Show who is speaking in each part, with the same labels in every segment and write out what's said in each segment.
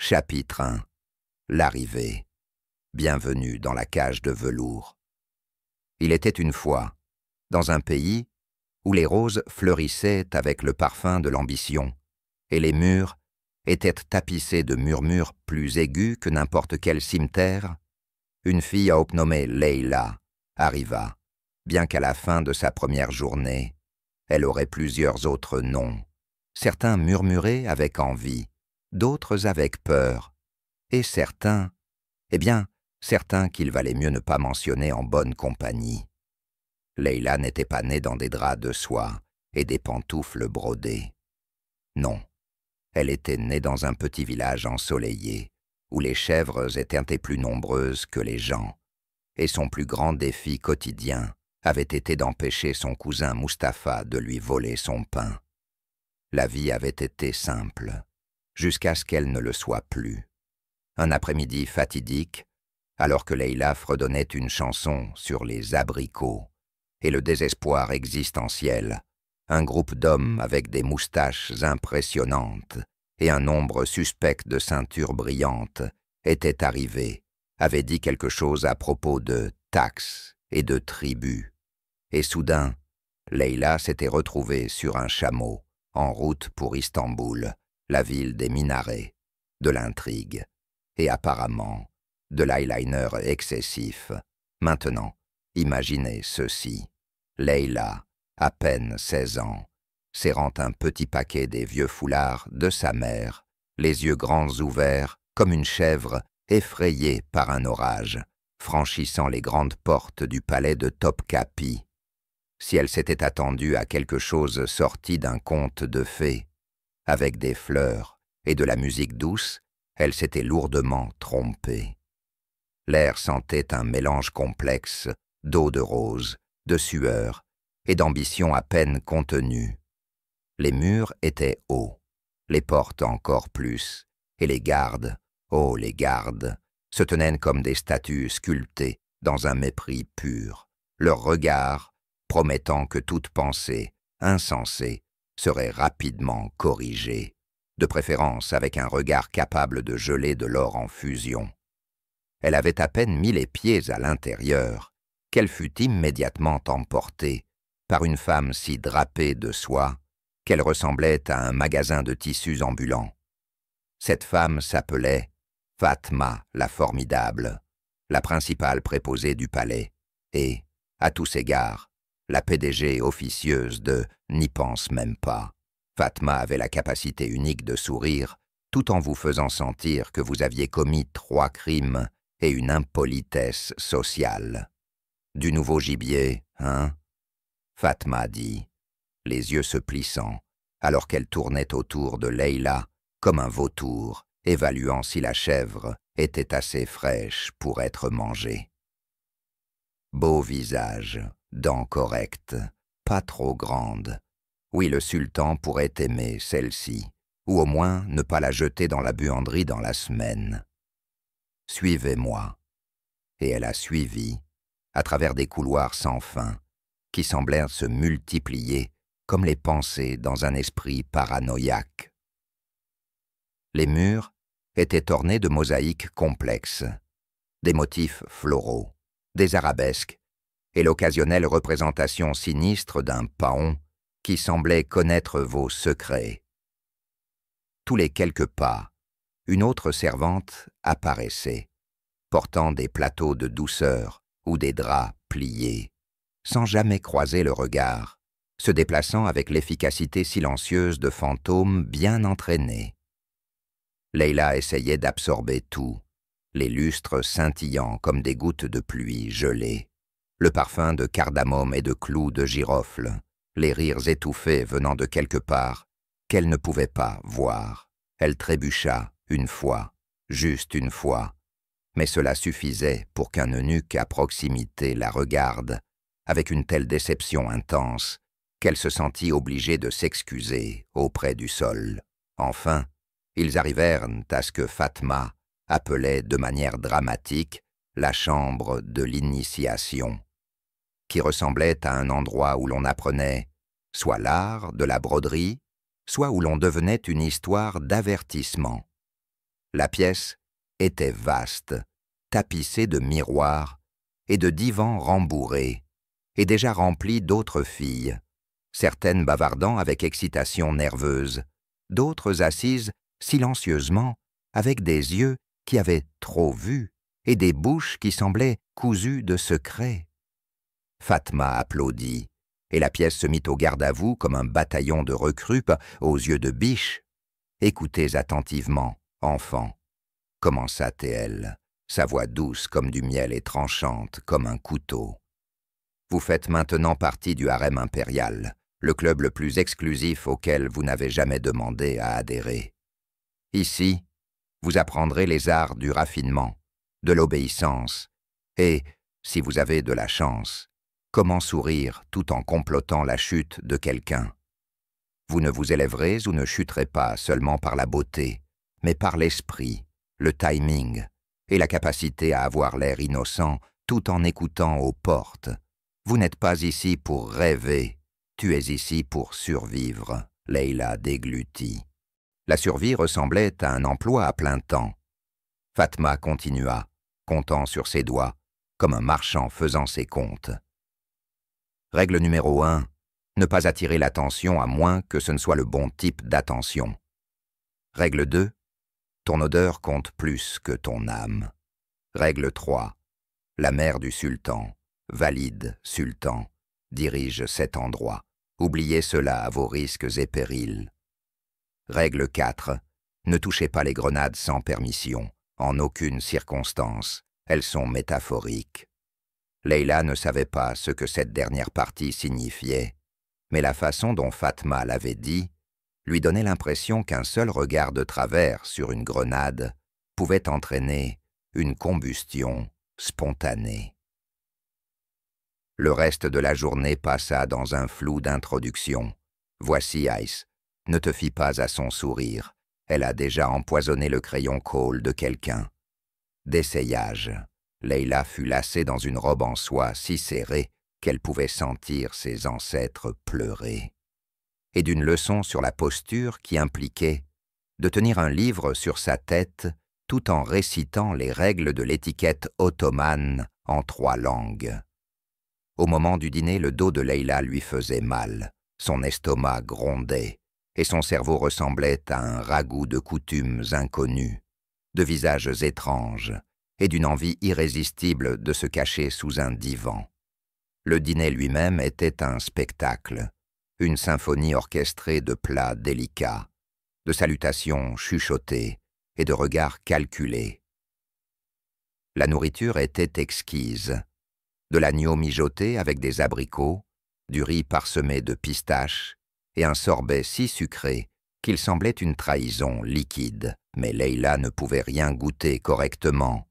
Speaker 1: Chapitre 1. L'arrivée. Bienvenue dans la cage de velours. Il était une fois, dans un pays où les roses fleurissaient avec le parfum de l'ambition, et les murs étaient tapissés de murmures plus aigus que n'importe quel cimeterre, une fille à haut nommée Leila arriva, bien qu'à la fin de sa première journée, elle aurait plusieurs autres noms. Certains murmuraient avec envie, d'autres avec peur, et certains, certains qu'il valait mieux ne pas mentionner en bonne compagnie. Leila n'était pas née dans des draps de soie et des pantoufles brodées. Non, elle était née dans un petit village ensoleillé, où les chèvres étaient plus nombreuses que les gens, et son plus grand défi quotidien avait été d'empêcher son cousin Mustapha de lui voler son pain. La vie avait été simple, jusqu'à ce qu'elle ne le soit plus. Un après-midi fatidique, alors que Leila fredonnait une chanson sur les abricots et le désespoir existentiel, un groupe d'hommes avec des moustaches impressionnantes et un nombre suspect de ceintures brillantes était arrivé, avait dit quelque chose à propos de taxes et de tribus. Et soudain, Leila s'était retrouvée sur un chameau, en route pour Istanbul, la ville des minarets, de l'intrigue, et apparemment de l'eyeliner excessif. Maintenant, imaginez ceci. Leila, à peine 16 ans, serrant un petit paquet des vieux foulards de sa mère, les yeux grands ouverts comme une chèvre effrayée par un orage, franchissant les grandes portes du palais de Topkapi. Si elle s'était attendue à quelque chose sorti d'un conte de fées, avec des fleurs et de la musique douce, elle s'était lourdement trompée. L'air sentait un mélange complexe d'eau de rose, de sueur et d'ambition à peine contenue. Les murs étaient hauts, les portes encore plus, et les gardes, oh les gardes, se tenaient comme des statues sculptées dans un mépris pur, leur regard promettant que toute pensée insensée serait rapidement corrigée, de préférence avec un regard capable de geler de l'or en fusion. Elle avait à peine mis les pieds à l'intérieur qu'elle fut immédiatement emportée par une femme si drapée de soie qu'elle ressemblait à un magasin de tissus ambulants. Cette femme s'appelait Fatma la Formidable, la principale préposée du palais, et, à tous égards, la PDG officieuse de « N'y pense même pas ». Fatma avait la capacité unique de sourire tout en vous faisant sentir que vous aviez commis 3 crimes et une impolitesse sociale. « Du nouveau gibier, hein ?» Fatma dit, les yeux se plissant, alors qu'elle tournait autour de Leila comme un vautour, évaluant si la chèvre était assez fraîche pour être mangée. Beau visage, dents correctes, pas trop grandes. Oui, le sultan pourrait aimer celle-ci, ou au moins ne pas la jeter dans la buanderie dans la semaine. « Suivez-moi. » Et elle a suivi, à travers des couloirs sans fin, qui semblèrent se multiplier comme les pensées dans un esprit paranoïaque. Les murs étaient ornés de mosaïques complexes, des motifs floraux, des arabesques, et l'occasionnelle représentation sinistre d'un paon qui semblait connaître vos secrets. Tous les quelques pas, une autre servante apparaissait, portant des plateaux de douceur ou des draps pliés, sans jamais croiser le regard, se déplaçant avec l'efficacité silencieuse de fantômes bien entraînés. Leila essayait d'absorber tout, les lustres scintillant comme des gouttes de pluie gelées, le parfum de cardamome et de clous de girofle, les rires étouffés venant de quelque part qu'elle ne pouvait pas voir. Elle trébucha une fois, juste une fois, mais cela suffisait pour qu'un eunuque à proximité la regarde avec une telle déception intense qu'elle se sentit obligée de s'excuser auprès du sol. Enfin, ils arrivèrent à ce que Fatma appelait de manière dramatique la chambre de l'initiation, qui ressemblait à un endroit où l'on apprenait soit l'art de la broderie, soit où l'on devenait une histoire d'avertissement. La pièce était vaste, tapissée de miroirs et de divans rembourrés, et déjà remplie d'autres filles, certaines bavardant avec excitation nerveuse, d'autres assises silencieusement, avec des yeux qui avaient trop vu et des bouches qui semblaient cousues de secrets. Fatma applaudit, et la pièce se mit au garde-à-vous comme un bataillon de recrues aux yeux de biche. « Écoutez attentivement, enfant, » commença-t-elle, sa voix douce comme du miel et tranchante comme un couteau. « Vous faites maintenant partie du harem impérial, le club le plus exclusif auquel vous n'avez jamais demandé à adhérer. Ici, vous apprendrez les arts du raffinement, de l'obéissance, et, si vous avez de la chance, comment sourire tout en complotant la chute de quelqu'un. Vous ne vous élèverez ou ne chuterez pas seulement par la beauté, mais par l'esprit, le timing et la capacité à avoir l'air innocent tout en écoutant aux portes. Vous n'êtes pas ici pour rêver, tu es ici pour survivre, » Leila déglutit. La survie ressemblait à un emploi à plein temps. Fatma continua, comptant sur ses doigts, comme un marchand faisant ses comptes. Règle numéro 1, ne pas attirer l'attention à moins que ce ne soit le bon type d'attention. Règle 2, ton odeur compte plus que ton âme. Règle 3, la mère du sultan, valide sultan, dirige cet endroit. Oubliez cela à vos risques et périls. Règle 4, ne touchez pas les grenades sans permission, en aucune circonstance, elles sont métaphoriques. Leila ne savait pas ce que cette dernière partie signifiait, mais la façon dont Fatma l'avait dit lui donnait l'impression qu'un seul regard de travers sur une grenade pouvait entraîner une combustion spontanée. Le reste de la journée passa dans un flou d'introduction. Voici Ice. Ne te fie pas à son sourire. Elle a déjà empoisonné le crayon Cole de quelqu'un. D'essayage. Leila fut lacée dans une robe en soie si serrée qu'elle pouvait sentir ses ancêtres pleurer. Et d'une leçon sur la posture qui impliquait de tenir un livre sur sa tête tout en récitant les règles de l'étiquette ottomane en 3 langues. Au moment du dîner, le dos de Leila lui faisait mal, son estomac grondait, et son cerveau ressemblait à un ragoût de coutumes inconnues, de visages étranges, et d'une envie irrésistible de se cacher sous un divan. Le dîner lui-même était un spectacle, une symphonie orchestrée de plats délicats, de salutations chuchotées et de regards calculés. La nourriture était exquise. De l'agneau mijoté avec des abricots, du riz parsemé de pistaches et un sorbet si sucré qu'il semblait une trahison liquide. Mais Leila ne pouvait rien goûter correctement,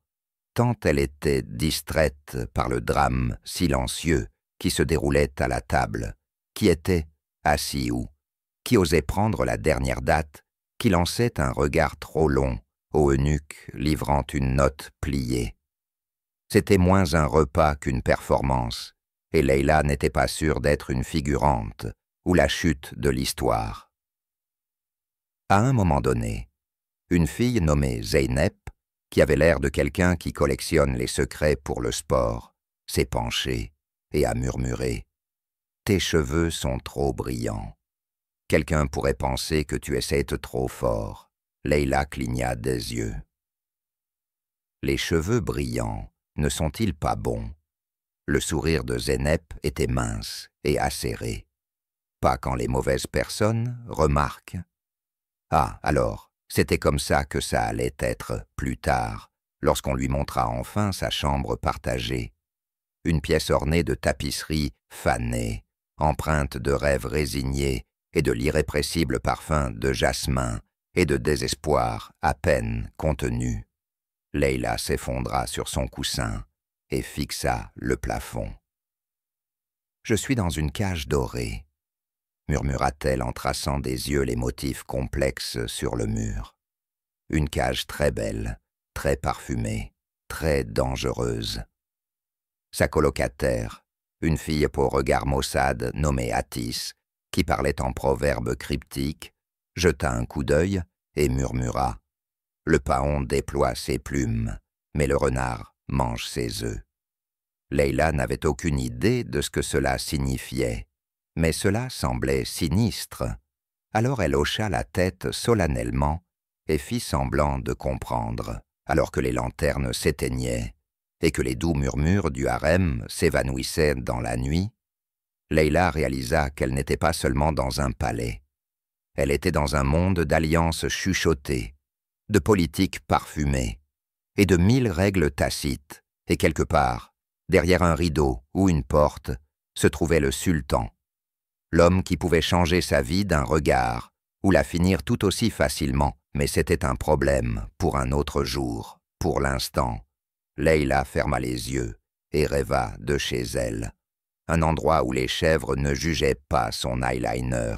Speaker 1: tant elle était distraite par le drame silencieux qui se déroulait à la table, qui était assis où, qui osait prendre la dernière date, qui lançait un regard trop long au eunuque livrant une note pliée. C'était moins un repas qu'une performance, et Leila n'était pas sûre d'être une figurante ou la chute de l'histoire. À un moment donné, une fille nommée Zeynep, qui avait l'air de quelqu'un qui collectionne les secrets pour le sport, s'est penchée et a murmuré « Tes cheveux sont trop brillants. Quelqu'un pourrait penser que tu essaies trop fort. » Leila cligna des yeux. Les cheveux brillants ne sont-ils pas bons? Le sourire de Zeynep était mince et acéré. Pas quand les mauvaises personnes remarquent. Ah, alors, c'était comme ça que ça allait être plus tard, lorsqu'on lui montra enfin sa chambre partagée. Une pièce ornée de tapisseries fanées, empreinte de rêves résignés et de l'irrépressible parfum de jasmin et de désespoir à peine contenu. Leila s'effondra sur son coussin et fixa le plafond. « Je suis dans une cage dorée », murmura-t-elle en traçant des yeux les motifs complexes sur le mur. « Une cage très belle, très parfumée, très dangereuse. » Sa colocataire, une fille au regard maussade nommée Atis, qui parlait en proverbes cryptiques, jeta un coup d'œil et murmura « Le paon déploie ses plumes, mais le renard mange ses œufs. Leïla n'avait aucune idée de ce que cela signifiait, mais cela semblait sinistre. Alors elle hocha la tête solennellement et fit semblant de comprendre, alors que les lanternes s'éteignaient et que les doux murmures du harem s'évanouissaient dans la nuit. Leïla réalisa qu'elle n'était pas seulement dans un palais. Elle était dans un monde d'alliances chuchotées, de politiques parfumées et de 1000 règles tacites, et quelque part, derrière un rideau ou une porte, se trouvait le sultan, l'homme qui pouvait changer sa vie d'un regard ou la finir tout aussi facilement, mais c'était un problème pour un autre jour. Pour l'instant, Leïla ferma les yeux et rêva de chez elle, un endroit où les chèvres ne jugeaient pas son eyeliner,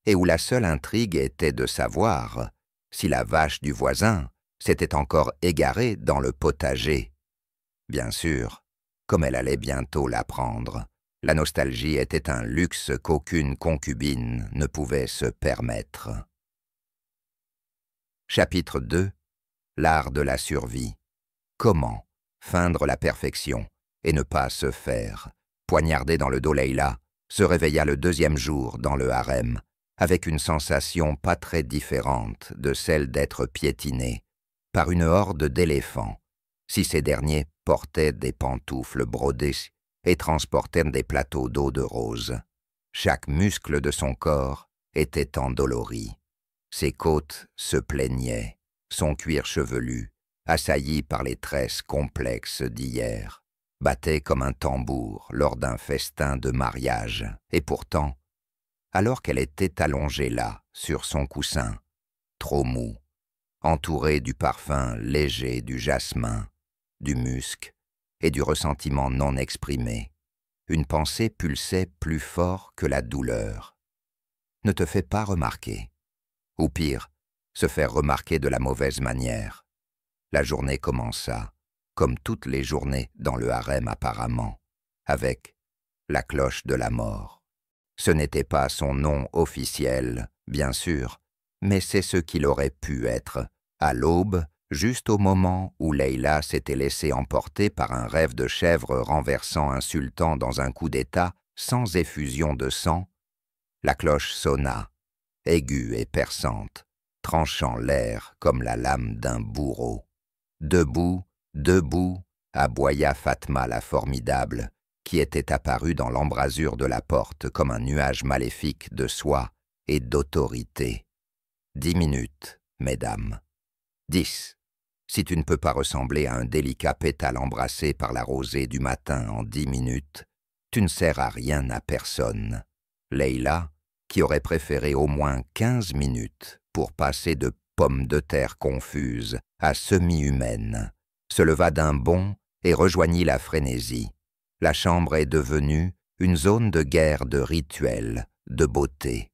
Speaker 1: et où la seule intrigue était de savoir si la vache du voisin s'était encore égarée dans le potager. Bien sûr, comme elle allait bientôt l'apprendre, la nostalgie était un luxe qu'aucune concubine ne pouvait se permettre. Chapitre 2. L'art de la survie. Comment feindre la perfection et ne pas se faire. Poignardée dans le dos, Leïla se réveilla le 2e jour dans le harem, avec une sensation pas très différente de celle d'être piétinée par une horde d'éléphants, si ces derniers portaient des pantoufles brodées et transportaient des plateaux d'eau de rose. Chaque muscle de son corps était endolori. Ses côtes se plaignaient, son cuir chevelu, assailli par les tresses complexes d'hier, battait comme un tambour lors d'un festin de mariage. Et pourtant, alors qu'elle était allongée là, sur son coussin, trop mou, entourée du parfum léger du jasmin, du musc et du ressentiment non exprimé, une pensée pulsait plus fort que la douleur. Ne te fais pas remarquer. Ou pire, se faire remarquer de la mauvaise manière. La journée commença, comme toutes les journées dans le harem apparemment, avec la cloche de la mort. Ce n'était pas son nom officiel, bien sûr, mais c'est ce qu'il aurait pu être, à l'aube, juste au moment où Leïla s'était laissée emporter par un rêve de chèvre renversant un sultan dans un coup d'état sans effusion de sang. La cloche sonna, aiguë et perçante, tranchant l'air comme la lame d'un bourreau. Debout, debout, aboya Fatma la formidable, qui était apparue dans l'embrasure de la porte comme un nuage maléfique de soie et d'autorité. 10 minutes, mesdames. 10. Si tu ne peux pas ressembler à un délicat pétale embrassé par la rosée du matin en 10 minutes, tu ne sers à rien à personne. Leïla, qui aurait préféré au moins 15 minutes pour passer de pomme de terre confuse à semi-humaine, se leva d'un bond et rejoignit la frénésie. La chambre est devenue une zone de guerre de rituels, de beauté.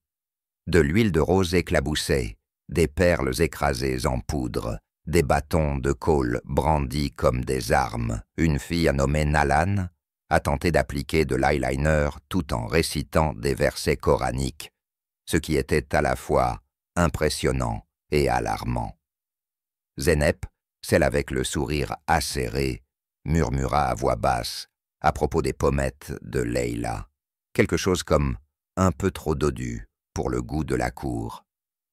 Speaker 1: De l'huile de rose éclaboussée, des perles écrasées en poudre, des bâtons de colle brandis comme des armes. Une fille nommée Nalan a tenté d'appliquer de l'eyeliner tout en récitant des versets coraniques, ce qui était à la fois impressionnant et alarmant. Zénep, celle avec le sourire acéré, murmura à voix basse à propos des pommettes de Leïla, quelque chose comme un peu trop dodu pour le goût de la cour,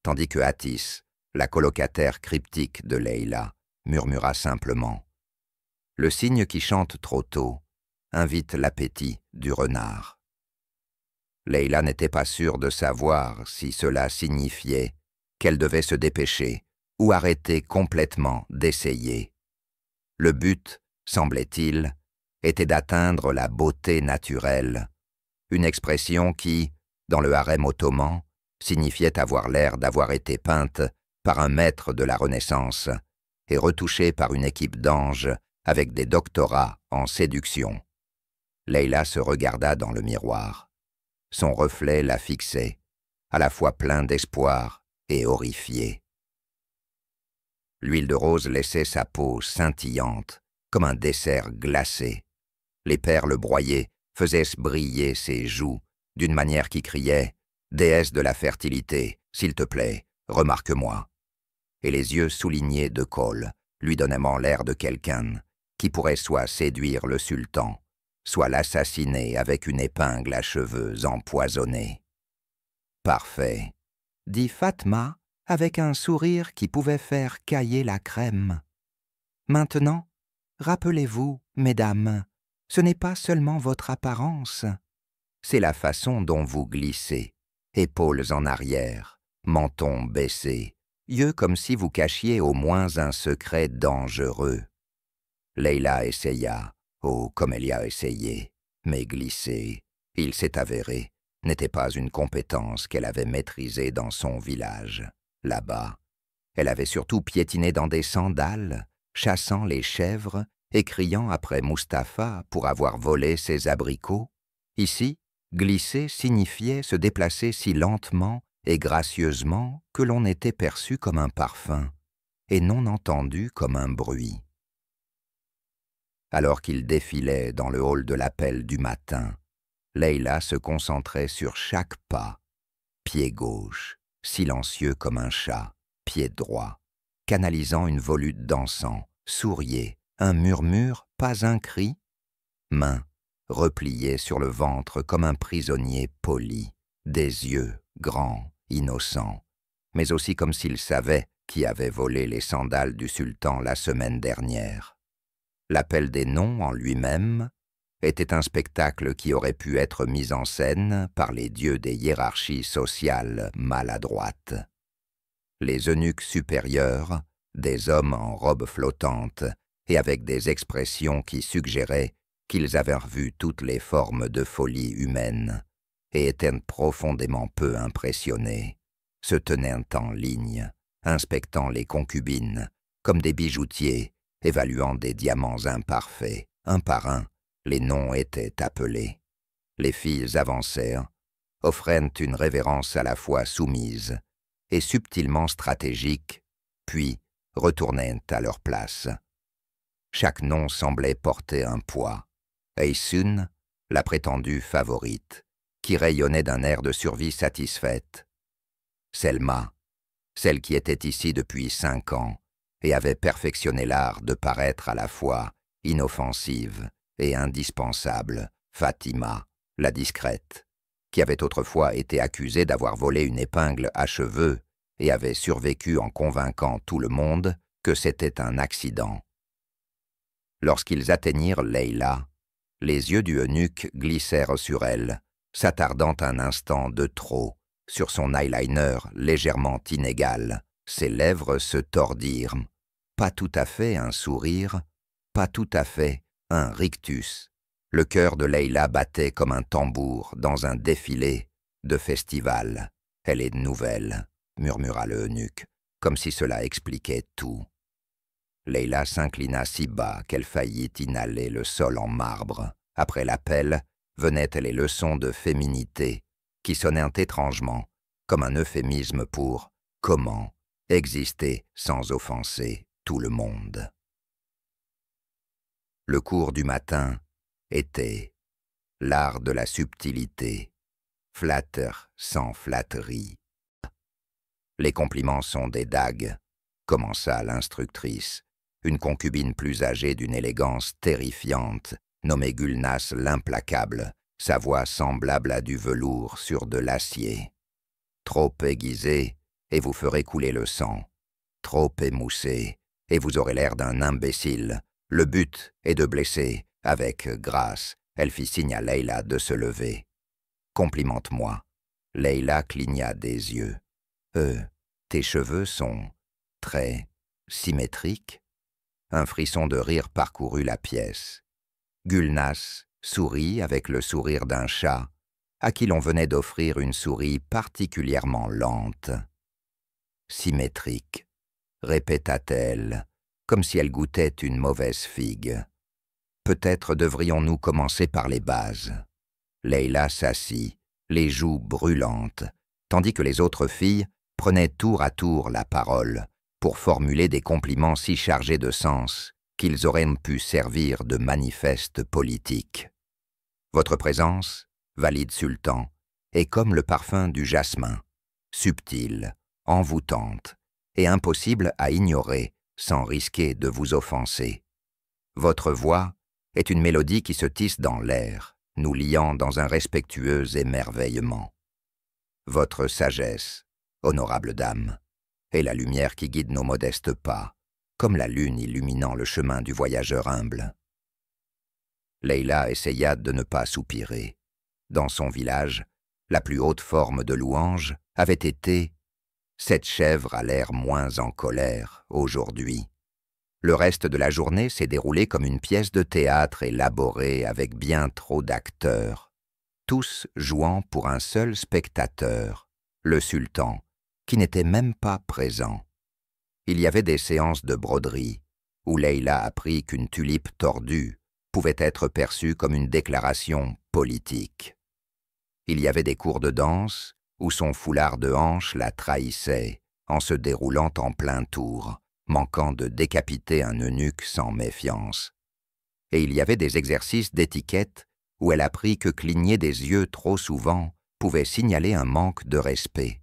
Speaker 1: tandis que Atis, la colocataire cryptique de Leïla, murmura simplement « Le cygne qui chante trop tôt invite l'appétit du renard ». Leïla n'était pas sûre de savoir si cela signifiait qu'elle devait se dépêcher ou arrêter complètement d'essayer. Le but, semblait-il, était d'atteindre la beauté naturelle, une expression qui, dans le harem ottoman, signifiait avoir l'air d'avoir été peinte par un maître de la Renaissance et retouchée par une équipe d'anges avec des doctorats en séduction. Leïla se regarda dans le miroir. Son reflet la fixait, à la fois plein d'espoir et horrifié. L'huile de rose laissait sa peau scintillante, comme un dessert glacé. Les perles broyées faisaient briller ses joues d'une manière qui criait « Déesse de la fertilité, s'il te plaît, remarque-moi ». et les yeux soulignés de colle, lui donnant l'air de quelqu'un qui pourrait soit séduire le sultan, soit l'assassiner avec une épingle à cheveux empoisonnée. « Parfait, » dit Fatma avec un sourire qui pouvait faire cailler la crème. « Maintenant, rappelez-vous, mesdames, ce n'est pas seulement votre apparence, c'est la façon dont vous glissez, épaules en arrière, menton baissé, yeux comme si vous cachiez au moins un secret dangereux. » Leila essaya, oh comme elle y a essayé, mais glisser, il s'est avéré, n'était pas une compétence qu'elle avait maîtrisée dans son village. Là-bas, elle avait surtout piétiné dans des sandales, chassant les chèvres et criant après Mustapha pour avoir volé ses abricots. Ici, glisser signifiait se déplacer si lentement et gracieusement que l'on était perçu comme un parfum et non entendu comme un bruit. Alors qu'il défilait dans le hall de l'appel du matin, Leila se concentrait sur chaque pas. Pied gauche, silencieux comme un chat, pied droit, canalisant une volute d'encens, souriait, un murmure, pas un cri. Main, repliée sur le ventre comme un prisonnier poli, des yeux grands, innocents, mais aussi comme s'il savait qui avait volé les sandales du sultan la semaine dernière. L'appel des noms en lui-même était un spectacle qui aurait pu être mis en scène par les dieux des hiérarchies sociales maladroites. Les eunuques supérieurs, des hommes en robes flottantes et avec des expressions qui suggéraient qu'ils avaient revu toutes les formes de folie humaine et étaient profondément peu impressionnés, se tenaient en ligne, inspectant les concubines, comme des bijoutiers, évaluant des diamants imparfaits. Un par un, les noms étaient appelés. Les filles avancèrent, offrant une révérence à la fois soumise et subtilement stratégique, puis retournèrent à leur place. Chaque nom semblait porter un poids. Aysun, la prétendue favorite, qui rayonnait d'un air de survie satisfaite. Selma, celle qui était ici depuis 5 ans et avait perfectionné l'art de paraître à la fois inoffensive et indispensable. Fatima, la discrète, qui avait autrefois été accusée d'avoir volé une épingle à cheveux et avait survécu en convainquant tout le monde que c'était un accident. Lorsqu'ils atteignirent Leila, les yeux du eunuque glissèrent sur elle, s'attardant un instant de trop sur son eyeliner légèrement inégal. Ses lèvres se tordirent, pas tout à fait un sourire, pas tout à fait un rictus. Le cœur de Leila battait comme un tambour dans un défilé de festival. « Elle est nouvelle », murmura le eunuque, comme si cela expliquait tout. Leila s'inclina si bas qu'elle faillit inhaler le sol en marbre. Après l'appel, venaient les leçons de féminité, qui sonnaient étrangement, comme un euphémisme pour « comment exister sans offenser tout le monde ». Le cours du matin était l'art de la subtilité, flatteur sans flatterie. Les compliments sont des dagues, commença l'instructrice, une concubine plus âgée d'une élégance terrifiante, nommée Gulnas l'implacable, sa voix semblable à du velours sur de l'acier. Trop aiguisée, et vous ferez couler le sang. Trop émoussée, et vous aurez l'air d'un imbécile. Le but est de blesser, avec grâce. Elle fit signe à Leila de se lever. Complimente-moi. Leila cligna des yeux. Tes cheveux sont très symétriques. Un frisson de rire parcourut la pièce. Gulnas sourit avec le sourire d'un chat, à qui l'on venait d'offrir une souris particulièrement lente. Symétrique, répéta-t-elle, comme si elle goûtait une mauvaise figue. Peut-être devrions-nous commencer par les bases. Leila s'assit, les joues brûlantes, tandis que les autres filles prenaient tour à tour la parole pour formuler des compliments si chargés de sens qu'ils auraient pu servir de manifeste politique. Votre présence, valide sultan, est comme le parfum du jasmin, subtile, envoûtante, et impossible à ignorer sans risquer de vous offenser. Votre voix est une mélodie qui se tisse dans l'air, nous liant dans un respectueux émerveillement. Votre sagesse, honorable dame, est la lumière qui guide nos modestes pas, comme la lune illuminant le chemin du voyageur humble. Leila essaya de ne pas soupirer. Dans son village, la plus haute forme de louange avait été « Cette chèvre a l'air moins en colère aujourd'hui ». Le reste de la journée s'est déroulé comme une pièce de théâtre élaborée avec bien trop d'acteurs, tous jouant pour un seul spectateur, le sultan, qui n'était même pas présent. Il y avait des séances de broderie, où Leila apprit qu'une tulipe tordue pouvait être perçue comme une déclaration politique. Il y avait des cours de danse, où son foulard de hanche la trahissait, en se déroulant en plein tour, manquant de décapiter un eunuque sans méfiance. Et il y avait des exercices d'étiquette, où elle apprit que cligner des yeux trop souvent pouvait signaler un manque de respect,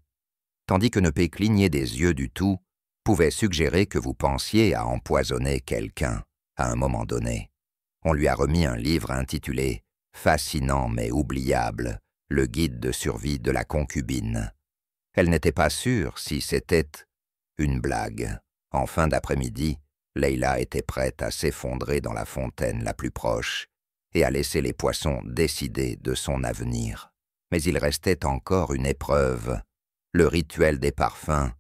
Speaker 1: tandis que ne pas cligner des yeux du tout pouvait suggérer que vous pensiez à empoisonner quelqu'un à un moment donné. On lui a remis un livre intitulé « Fascinant mais oubliable, le guide de survie de la concubine ». Elle n'était pas sûre si c'était une blague. En fin d'après-midi, Leila était prête à s'effondrer dans la fontaine la plus proche et à laisser les poissons décider de son avenir. Mais il restait encore une épreuve, le rituel des parfums,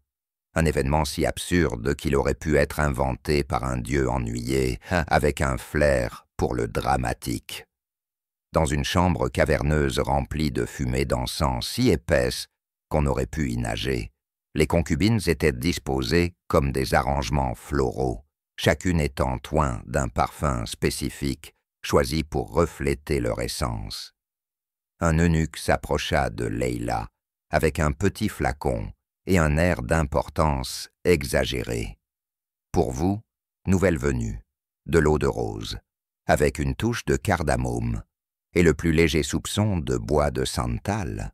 Speaker 1: un événement si absurde qu'il aurait pu être inventé par un dieu ennuyé avec un flair pour le dramatique. Dans une chambre caverneuse remplie de fumée d'encens si épaisse qu'on aurait pu y nager, les concubines étaient disposées comme des arrangements floraux, chacune étant oint d'un parfum spécifique choisi pour refléter leur essence. Un eunuque s'approcha de Leila avec un petit flacon et un air d'importance exagéré. Pour vous, nouvelle venue, de l'eau de rose, avec une touche de cardamome et le plus léger soupçon de bois de santal.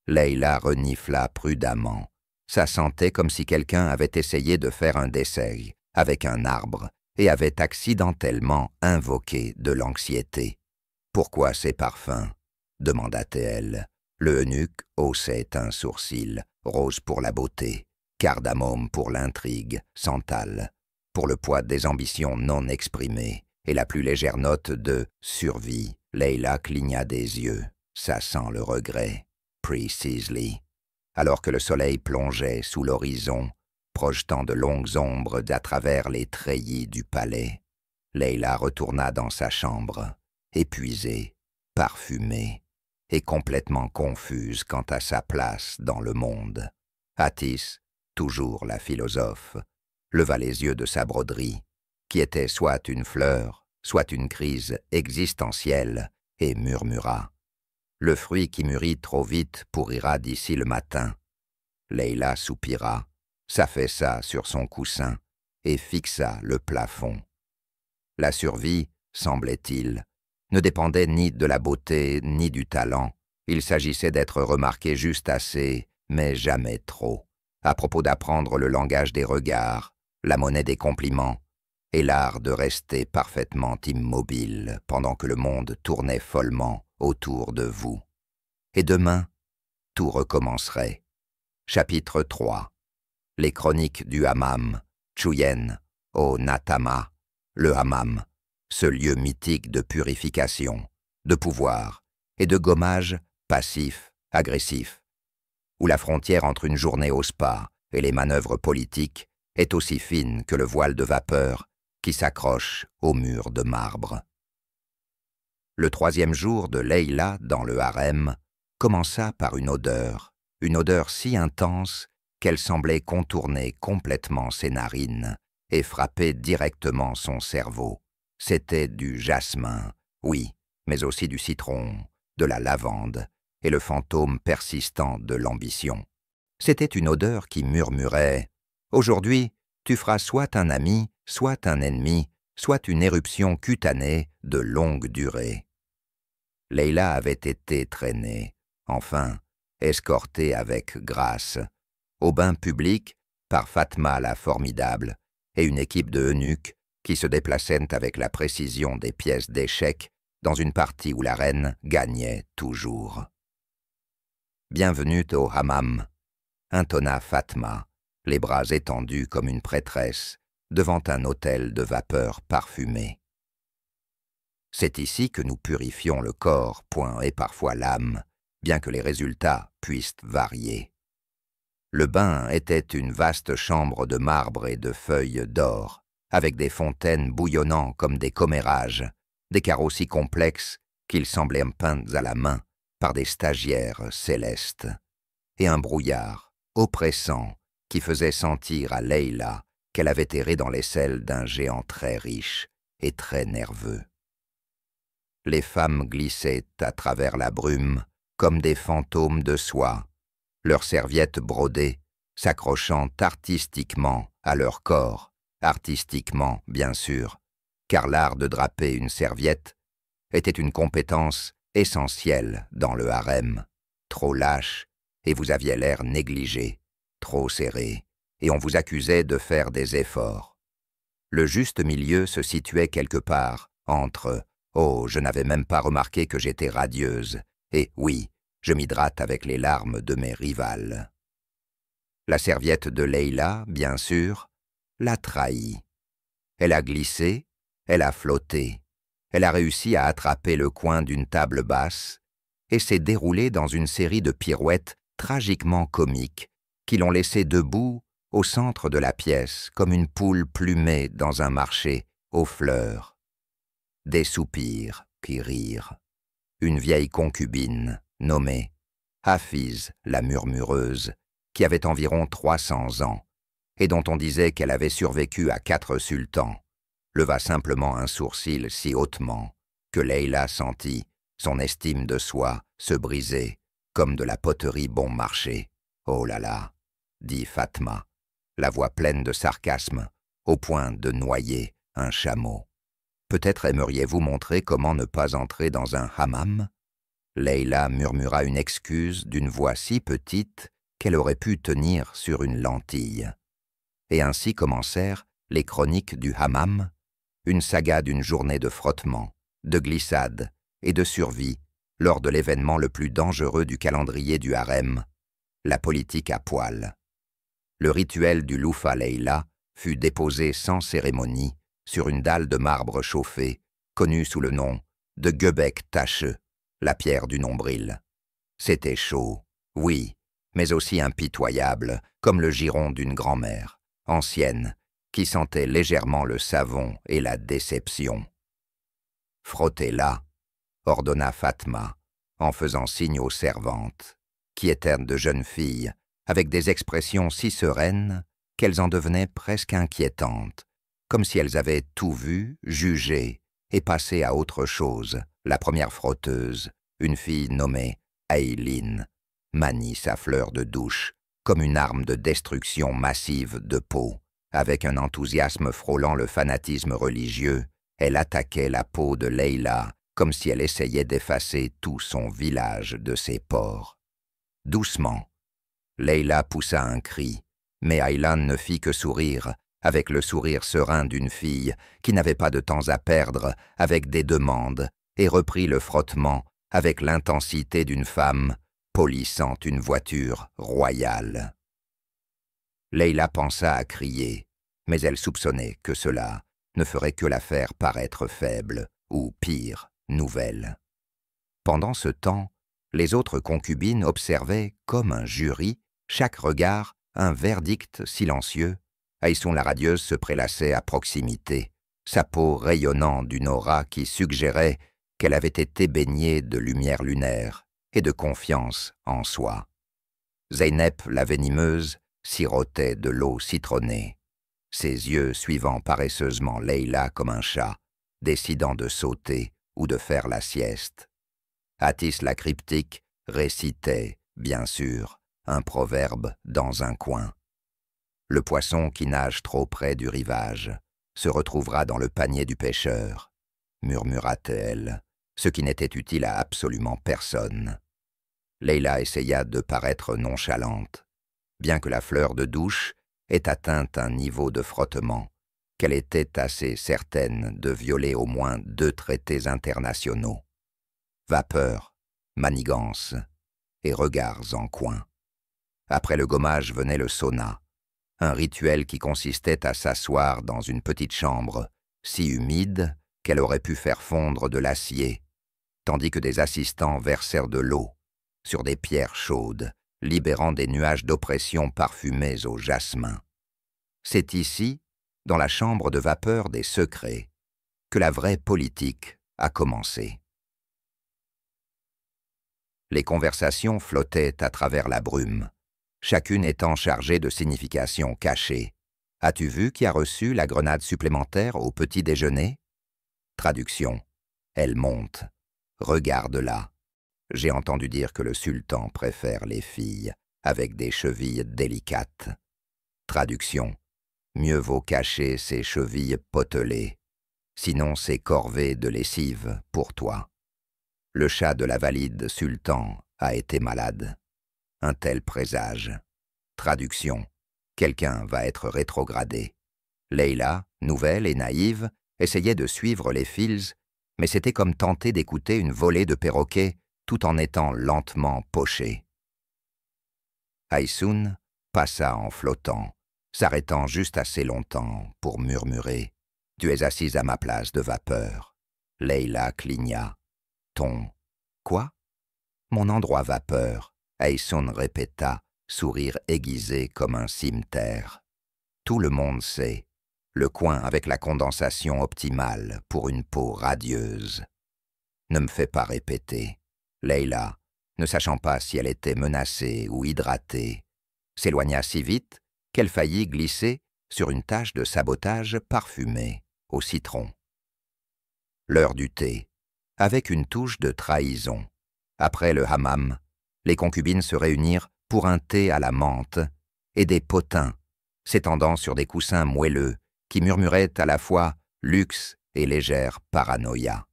Speaker 1: Leila renifla prudemment. Ça sentait comme si quelqu'un avait essayé de faire un dessert avec un arbre et avait accidentellement invoqué de l'anxiété. « Pourquoi ces parfums ?» demanda-t-elle. Le eunuque haussait un sourcil, rose pour la beauté, cardamome pour l'intrigue, santal pour le poids des ambitions non exprimées, et la plus légère note de survie. Leila cligna des yeux. Ça sent le regret. Precisely. Alors que le soleil plongeait sous l'horizon, projetant de longues ombres à travers les treillis du palais, Leila retourna dans sa chambre, épuisée, parfumée et complètement confuse quant à sa place dans le monde. Attis, toujours la philosophe, leva les yeux de sa broderie, qui était soit une fleur, soit une crise existentielle, et murmura « Le fruit qui mûrit trop vite pourrira d'ici le matin ». Leila soupira, s'affaissa sur son coussin et fixa le plafond. La survie, semblait-il, ne dépendait ni de la beauté ni du talent. Il s'agissait d'être remarqué juste assez, mais jamais trop, à propos d'apprendre le langage des regards, la monnaie des compliments, et l'art de rester parfaitement immobile pendant que le monde tournait follement autour de vous. Et demain, tout recommencerait. Chapitre 3. Les chroniques du hammam, Chuyen, au Natama, le hammam, ce lieu mythique de purification, de pouvoir et de gommage passif, agressif, où la frontière entre une journée au spa et les manœuvres politiques est aussi fine que le voile de vapeur qui s'accroche au mur de marbre. Le troisième jour de Leila dans le harem commença par une odeur si intense qu'elle semblait contourner complètement ses narines et frapper directement son cerveau. C'était du jasmin, oui, mais aussi du citron, de la lavande et le fantôme persistant de l'ambition. C'était une odeur qui murmurait « Aujourd'hui, tu feras soit un ami, soit un ennemi, soit une éruption cutanée de longue durée. » Leila avait été traînée, enfin, escortée avec grâce, au bain public par Fatma la formidable et une équipe de eunuques qui se déplaçaient avec la précision des pièces d'échecs dans une partie où la reine gagnait toujours. « Bienvenue au hammam », intonna Fatma, les bras étendus comme une prêtresse, devant un autel de vapeur parfumée. « C'est ici que nous purifions le corps, point et parfois l'âme, bien que les résultats puissent varier. » Le bain était une vaste chambre de marbre et de feuilles d'or, avec des fontaines bouillonnant comme des commérages, des carreaux si complexes qu'ils semblaient peints à la main par des stagiaires célestes, et un brouillard oppressant qui faisait sentir à Leïla qu'elle avait erré dans les selles d'un géant très riche et très nerveux. Les femmes glissaient à travers la brume comme des fantômes de soie, leurs serviettes brodées s'accrochant artistiquement à leur corps, artistiquement bien sûr, car l'art de draper une serviette était une compétence essentielle dans le harem, trop lâche, et vous aviez l'air négligé, trop serré, et on vous accusait de faire des efforts. Le juste milieu se situait quelque part entre « Oh, je n'avais même pas remarqué que j'étais radieuse » et « Oui, je m'hydrate avec les larmes de mes rivales. » La serviette de Leïla, bien sûr, l'a trahi. Elle a glissé, elle a flotté, elle a réussi à attraper le coin d'une table basse et s'est déroulée dans une série de pirouettes tragiquement comiques qui l'ont laissée debout au centre de la pièce comme une poule plumée dans un marché aux fleurs. Des soupirs qui rirent. Une vieille concubine nommée Hafiz la murmureuse, qui avait environ 300 ans, et dont on disait qu'elle avait survécu à 4 sultans, leva simplement un sourcil si hautement que Leïla sentit son estime de soi se briser comme de la poterie bon marché. « Oh là là !» dit Fatma, la voix pleine de sarcasme, au point de noyer un chameau. « Peut-être aimeriez-vous montrer comment ne pas entrer dans un hammam ?» Leïla murmura une excuse d'une voix si petite qu'elle aurait pu tenir sur une lentille. Et ainsi commencèrent les chroniques du hammam, une saga d'une journée de frottement, de glissade et de survie lors de l'événement le plus dangereux du calendrier du harem, la politique à poil. Le rituel du Loufa Leïla fut déposé sans cérémonie sur une dalle de marbre chauffée, connue sous le nom de Göbek Taşı, la pierre du nombril. C'était chaud, oui, mais aussi impitoyable, comme le giron d'une grand-mère, ancienne, qui sentait légèrement le savon et la déception. « Frottez-la », ordonna Fatma, en faisant signe aux servantes, qui étaient de jeunes filles, avec des expressions si sereines qu'elles en devenaient presque inquiétantes, comme si elles avaient tout vu, jugé et passé à autre chose. La première frotteuse, une fille nommée Aïline, manie sa fleur de douche comme une arme de destruction massive de peau. Avec un enthousiasme frôlant le fanatisme religieux, elle attaquait la peau de Leïla comme si elle essayait d'effacer tout son village de ses pores. Doucement, Leïla poussa un cri, mais Aylan ne fit que sourire, avec le sourire serein d'une fille qui n'avait pas de temps à perdre avec des demandes, et reprit le frottement avec l'intensité d'une femme polissant une voiture royale. Leïla pensa à crier, mais elle soupçonnait que cela ne ferait que la faire paraître faible, ou pire, nouvelle. Pendant ce temps, les autres concubines observaient, comme un jury, chaque regard, un verdict silencieux. Aïsson la radieuse se prélassait à proximité, sa peau rayonnant d'une aura qui suggérait qu'elle avait été baignée de lumière lunaire et de confiance en soi. Zeynep, la venimeuse, sirotait de l'eau citronnée, ses yeux suivant paresseusement Leïla comme un chat, décidant de sauter ou de faire la sieste. Atis la cryptique récitait, bien sûr, un proverbe dans un coin. Le poisson qui nage trop près du rivage se retrouvera dans le panier du pêcheur, murmura-t-elle, ce qui n'était utile à absolument personne. Leïla essaya de paraître nonchalante, bien que la fleur de douche ait atteint un niveau de frottement qu'elle était assez certaine de violer au moins 2 traités internationaux. Vapeur, manigance et regards en coin. Après le gommage venait le sauna, un rituel qui consistait à s'asseoir dans une petite chambre si humide qu'elle aurait pu faire fondre de l'acier, tandis que des assistants versèrent de l'eau sur des pierres chaudes, libérant des nuages d'oppression parfumés au jasmin. C'est ici, dans la chambre de vapeur des secrets, que la vraie politique a commencé. Les conversations flottaient à travers la brume, chacune étant chargée de significations cachées. « As-tu vu qui a reçu la grenade supplémentaire au petit déjeuner ?» Traduction. « Elle monte. Regarde-la. J'ai entendu dire que le sultan préfère les filles avec des chevilles délicates. » Traduction. « Mieux vaut cacher ses chevilles potelées, sinon c'est corvée de lessive pour toi. » Le chat de la valide sultan a été malade. Un tel présage. Traduction. Quelqu'un va être rétrogradé. Leila, nouvelle et naïve, essayait de suivre les fils, mais c'était comme tenter d'écouter une volée de perroquets tout en étant lentement pochée. Haïsoun passa en flottant, s'arrêtant juste assez longtemps pour murmurer « Tu es assise à ma place de vapeur. » Leila cligna. « Ton... quoi ?»« Mon endroit vapeur. » Haïsoun répéta, sourire aiguisé comme un cimeterre. « Tout le monde sait. Le coin avec la condensation optimale pour une peau radieuse. » Ne me fais pas répéter. Leila, ne sachant pas si elle était menacée ou hydratée, s'éloigna si vite qu'elle faillit glisser sur une tache de sabotage parfumée au citron. L'heure du thé, avec une touche de trahison. Après le hammam, les concubines se réunirent pour un thé à la menthe et des potins, s'étendant sur des coussins moelleux qui murmuraient à la fois luxe et légère paranoïa.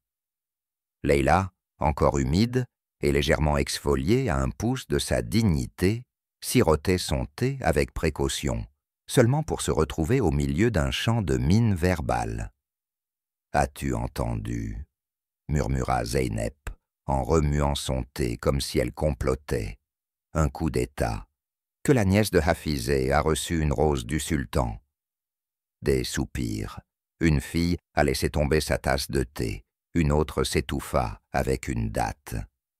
Speaker 1: Leila, encore humide et légèrement exfoliée à un pouce de sa dignité, sirotait son thé avec précaution, seulement pour se retrouver au milieu d'un champ de mines verbales. « As-tu entendu ?» murmura Zeynep, en remuant son thé comme si elle complotait. « Un coup d'État. Que la nièce de Hafizé a reçu une rose du sultan. » Des soupirs. Une fille a laissé tomber sa tasse de thé. Une autre s'étouffa avec une date.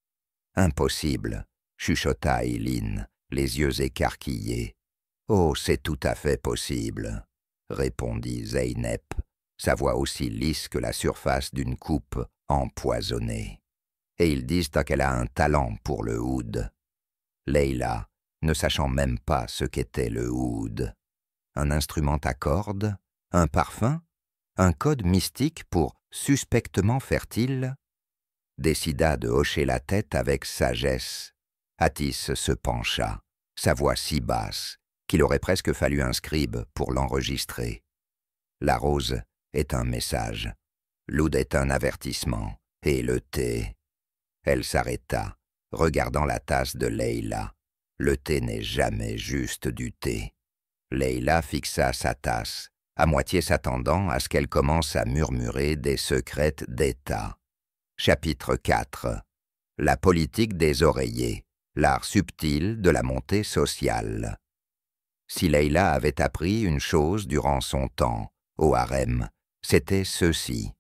Speaker 1: « Impossible, » chuchota Eileen, les yeux écarquillés. « Oh, c'est tout à fait possible, » répondit Zeynep, sa voix aussi lisse que la surface d'une coupe empoisonnée. « Et ils disent qu'elle a un talent pour le oud. » Leila, ne sachant même pas ce qu'était le oud. Un instrument à cordes, un parfum, un code mystique pour suspectement fertile, décida de hocher la tête avec sagesse. Atis se pencha, sa voix si basse qu'il aurait presque fallu un scribe pour l'enregistrer. La rose est un message, l'oud est un avertissement, et le thé... Elle s'arrêta, regardant la tasse de Leila. Le thé n'est jamais juste du thé. Leila fixa sa tasse, à moitié s'attendant à ce qu'elle commence à murmurer des secrètes d'État. Chapitre 4. La politique des oreillers, l'art subtil de la montée sociale. Si Leila avait appris une chose durant son temps, au harem, c'était ceci.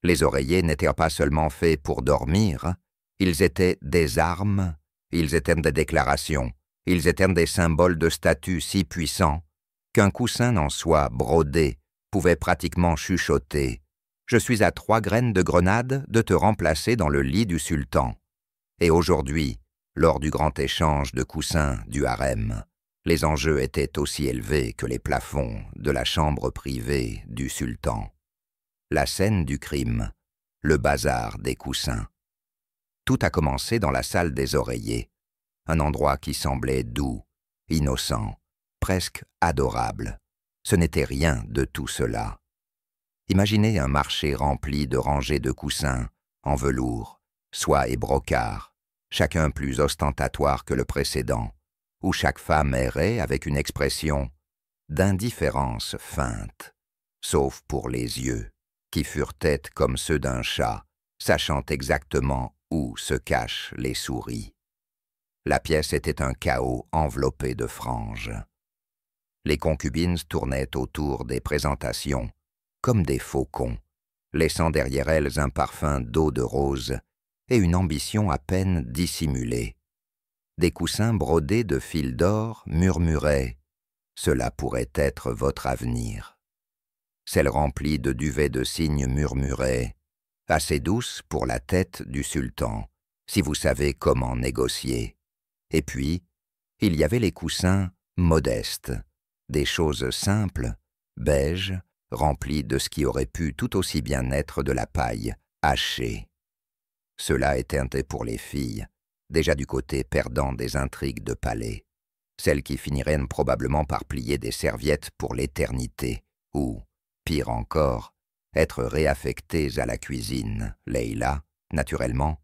Speaker 1: Les oreillers n'étaient pas seulement faits pour dormir, ils étaient des armes, ils étaient des déclarations, ils étaient des symboles de statut si puissants qu'un coussin en soie brodé pouvait pratiquement chuchoter « Je suis à 3 graines de grenade de te remplacer dans le lit du sultan. » Et aujourd'hui, lors du grand échange de coussins du harem, les enjeux étaient aussi élevés que les plafonds de la chambre privée du sultan. La scène du crime, le bazar des coussins. Tout a commencé dans la salle des oreillers, un endroit qui semblait doux, innocent, presque adorable. Ce n'était rien de tout cela. Imaginez un marché rempli de rangées de coussins, en velours, soie et brocart, chacun plus ostentatoire que le précédent, où chaque femme errait avec une expression « d'indifférence feinte, sauf pour les yeux, qui furent têtes comme ceux d'un chat, sachant exactement où se cachent les souris. La pièce était un chaos enveloppé de franges. Les concubines tournaient autour des présentations, comme des faucons, laissant derrière elles un parfum d'eau de rose et une ambition à peine dissimulée. Des coussins brodés de fils d'or murmuraient « Cela pourrait être votre avenir ». Celles remplies de duvet de cygne murmuraient « Assez douce pour la tête du sultan, si vous savez comment négocier ». Et puis, il y avait les coussins modestes, des choses simples, beiges, remplies de ce qui aurait pu tout aussi bien être de la paille hachée. Cela était pour les filles, déjà du côté perdant des intrigues de palais, celles qui finiraient probablement par plier des serviettes pour l'éternité, ou, pire encore, être réaffectées à la cuisine. Leïla, naturellement,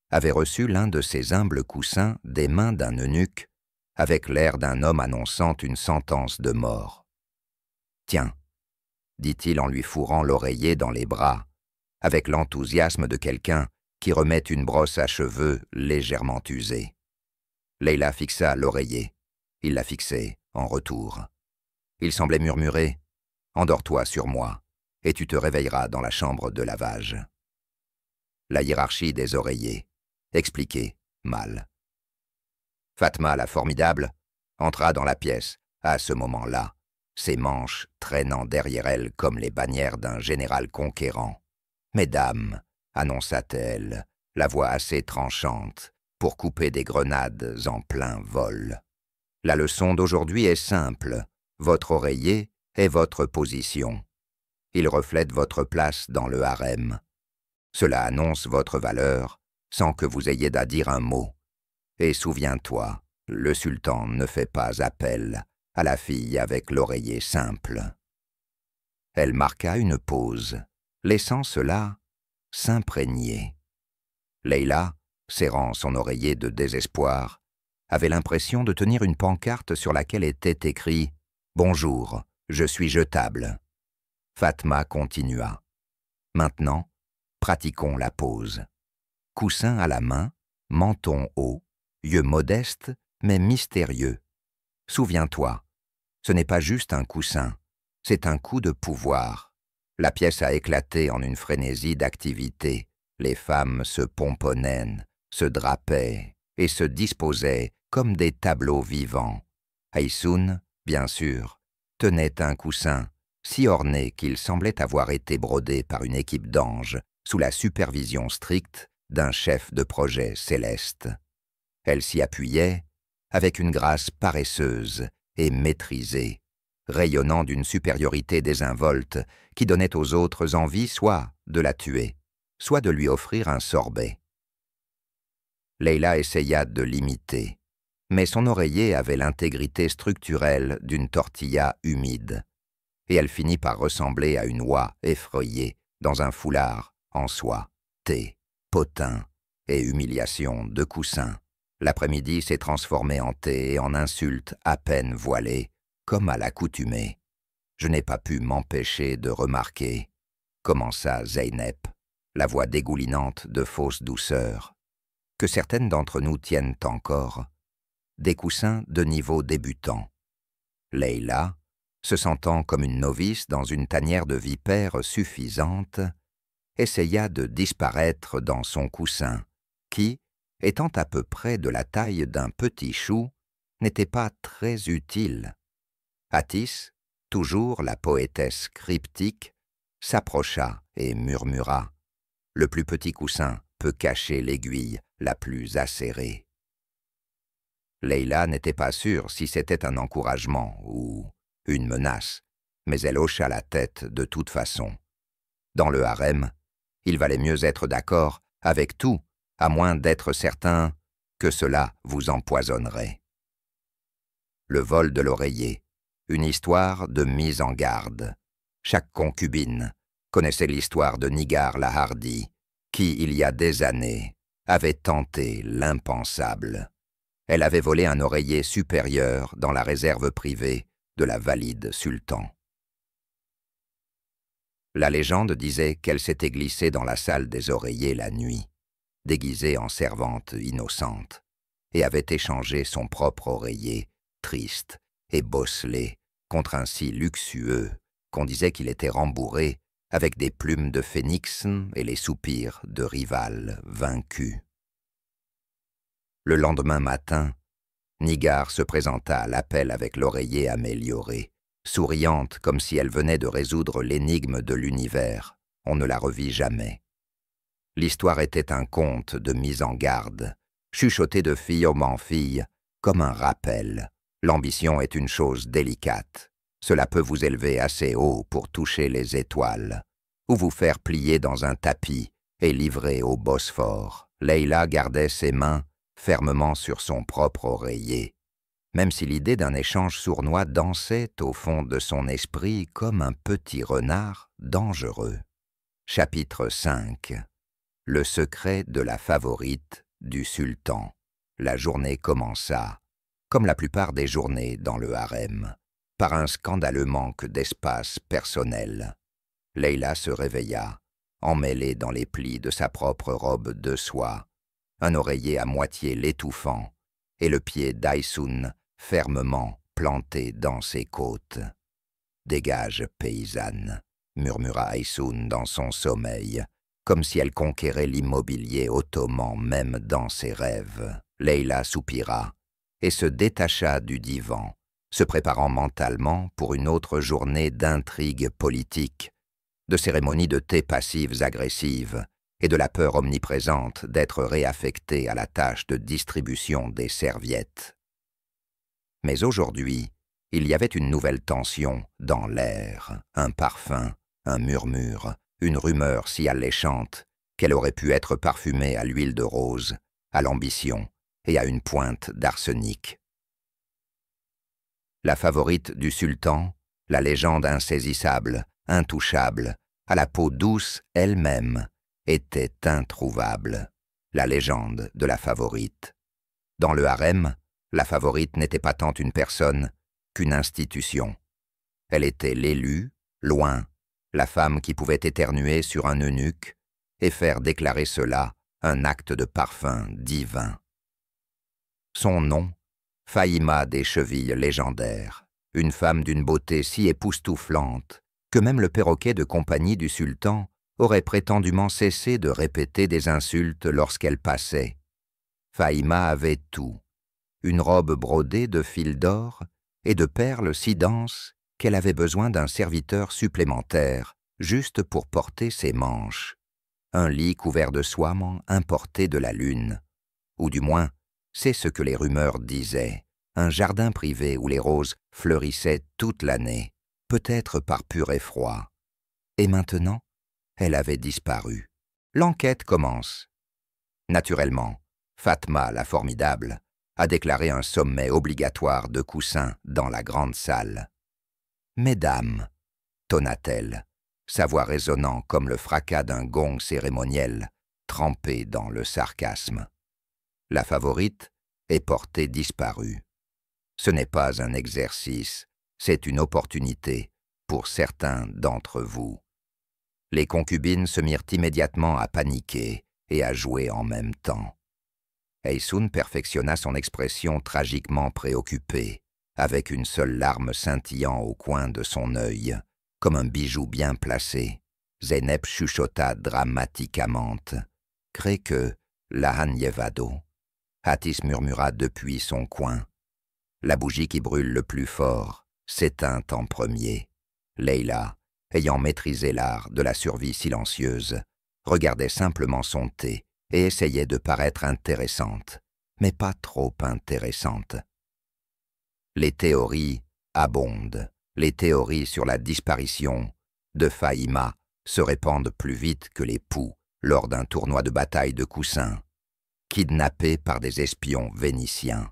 Speaker 1: avait reçu l'un de ces humbles coussins des mains d'un eunuque, avec l'air d'un homme annonçant une sentence de mort. « Tiens », dit-il en lui fourrant l'oreiller dans les bras, avec l'enthousiasme de quelqu'un qui remet une brosse à cheveux légèrement usée. Leïla fixa l'oreiller. Il la fixait en retour. Il semblait murmurer « Endors-toi sur moi, et tu te réveilleras dans la chambre de lavage. » La hiérarchie des oreillers. Expliqué, mal. Fatma la formidable entra dans la pièce, à ce moment-là, ses manches traînant derrière elle comme les bannières d'un général conquérant. « Mesdames, annonça-t-elle, la voix assez tranchante pour couper des grenades en plein vol. La leçon d'aujourd'hui est simple. Votre oreiller est votre position. Il reflète votre place dans le harem. Cela annonce votre valeur sans que vous ayez à dire un mot. Et souviens-toi, le sultan ne fait pas appel à la fille avec l'oreiller simple. » Elle marqua une pause, laissant cela s'imprégner. Leïla, serrant son oreiller de désespoir, avait l'impression de tenir une pancarte sur laquelle était écrit « Bonjour, je suis jetable ». Fatma continua. « Maintenant, pratiquons la pose. Coussin à la main, menton haut, yeux modestes mais mystérieux. Souviens-toi, ce n'est pas juste un coussin, c'est un coup de pouvoir. La pièce a éclaté en une frénésie d'activité. Les femmes se pomponnaient, se drapaient et se disposaient comme des tableaux vivants. Haïsoun, bien sûr, tenait un coussin si orné qu'il semblait avoir été brodé par une équipe d'anges sous la supervision stricte d'un chef de projet céleste. Elle s'y appuyait avec une grâce paresseuse et maîtrisée, rayonnant d'une supériorité désinvolte qui donnait aux autres envie soit de la tuer, soit de lui offrir un sorbet. Leïla essaya de l'imiter, mais son oreiller avait l'intégrité structurelle d'une tortilla humide, et elle finit par ressembler à une oie effrayée dans un foulard en soie, thé, potin et humiliation de coussin. L'après-midi s'est transformé en thé et en insultes à peine voilées, comme à l'accoutumée. Je n'ai pas pu m'empêcher de remarquer, commença Zeynep, la voix dégoulinante de fausse douceur, que certaines d'entre nous tiennent encore, des coussins de niveau débutant. Leïla, se sentant comme une novice dans une tanière de vipères suffisante, essaya de disparaître dans son coussin, qui, étant à peu près de la taille d'un petit chou, n'était pas très utile. Atis, toujours la poétesse cryptique, s'approcha et murmura « Le plus petit coussin peut cacher l'aiguille la plus acérée. » Leïla n'était pas sûre si c'était un encouragement ou une menace, mais elle hocha la tête de toute façon. Dans le harem, il valait mieux être d'accord avec tout, à moins d'être certain que cela vous empoisonnerait. Le vol de l'oreiller, une histoire de mise en garde. Chaque concubine connaissait l'histoire de Nigar la Hardie, qui, il y a des années, avait tenté l'impensable. Elle avait volé un oreiller supérieur dans la réserve privée de la valide sultan. La légende disait qu'elle s'était glissée dans la salle des oreillers la nuit, déguisée en servante innocente, et avait échangé son propre oreiller, triste et bosselé, contre un si luxueux qu'on disait qu'il était rembourré avec des plumes de phénix et les soupirs de rival vaincu. Le lendemain matin, Nigar se présenta à l'appel avec l'oreiller amélioré, souriante comme si elle venait de résoudre l'énigme de l'univers. On ne la revit jamais. L'histoire était un conte de mise en garde, chuchoté de fille en fille, comme un rappel. L'ambition est une chose délicate. Cela peut vous élever assez haut pour toucher les étoiles, ou vous faire plier dans un tapis et livrer au Bosphore. Leïla gardait ses mains fermement sur son propre oreiller, même si l'idée d'un échange sournois dansait au fond de son esprit comme un petit renard dangereux. Chapitre 5. Le secret de la favorite du sultan. La journée commença, comme la plupart des journées dans le harem, par un scandaleux manque d'espace personnel. Leïla se réveilla, emmêlée dans les plis de sa propre robe de soie, un oreiller à moitié l'étouffant, et le pied d'Aysoun fermement planté dans ses côtes. « Dégage, paysanne », murmura Aysoun dans son sommeil, comme si elle conquérait l'immobilier ottoman même dans ses rêves. Leïla soupira et se détacha du divan, se préparant mentalement pour une autre journée d'intrigues politiques, de cérémonies de thé passives agressives et de la peur omniprésente d'être réaffectée à la tâche de distribution des serviettes. Mais aujourd'hui, il y avait une nouvelle tension dans l'air, un parfum, un murmure, une rumeur si alléchante qu'elle aurait pu être parfumée à l'huile de rose, à l'ambition et à une pointe d'arsenic. La favorite du sultan, la légende insaisissable, intouchable, à la peau douce elle-même, était introuvable. La légende de la favorite. Dans le harem, la favorite n'était pas tant une personne qu'une institution. Elle était l'élue, loin, la femme qui pouvait éternuer sur un eunuque et faire déclarer cela un acte de parfum divin. Son nom, Fahima des chevilles légendaires, une femme d'une beauté si époustouflante que même le perroquet de compagnie du sultan aurait prétendument cessé de répéter des insultes lorsqu'elle passait. Fahima avait tout, une robe brodée de fils d'or et de perles si denses qu'elle avait besoin d'un serviteur supplémentaire juste pour porter ses manches, un lit couvert de soie importé de la Lune, ou du moins, c'est ce que les rumeurs disaient, un jardin privé où les roses fleurissaient toute l'année, peut-être par pur effroi. Et maintenant, elle avait disparu. L'enquête commence. Naturellement, Fatma, la formidable, a déclaré un sommet obligatoire de coussins dans la grande salle. « Mesdames », tonna-t-elle, sa voix résonnant comme le fracas d'un gong cérémoniel, trempé dans le sarcasme. La favorite est portée disparue. Ce n'est pas un exercice, c'est une opportunité pour certains d'entre vous. Les concubines se mirent immédiatement à paniquer et à jouer en même temps. Aysoun perfectionna son expression tragiquement préoccupée, avec une seule larme scintillant au coin de son œil, comme un bijou bien placé. Zeynep chuchota dramatiquement. « Crée que Lahan Yevado ». Hatis murmura depuis son coin. La bougie qui brûle le plus fort s'éteint en premier. Leïla, ayant maîtrisé l'art de la survie silencieuse, regardait simplement son thé et essayait de paraître intéressante, mais pas trop intéressante. Les théories abondent. Les théories sur la disparition de Fahima se répandent plus vite que les poux lors d'un tournoi de bataille de coussins. Kidnappés par des espions vénitiens.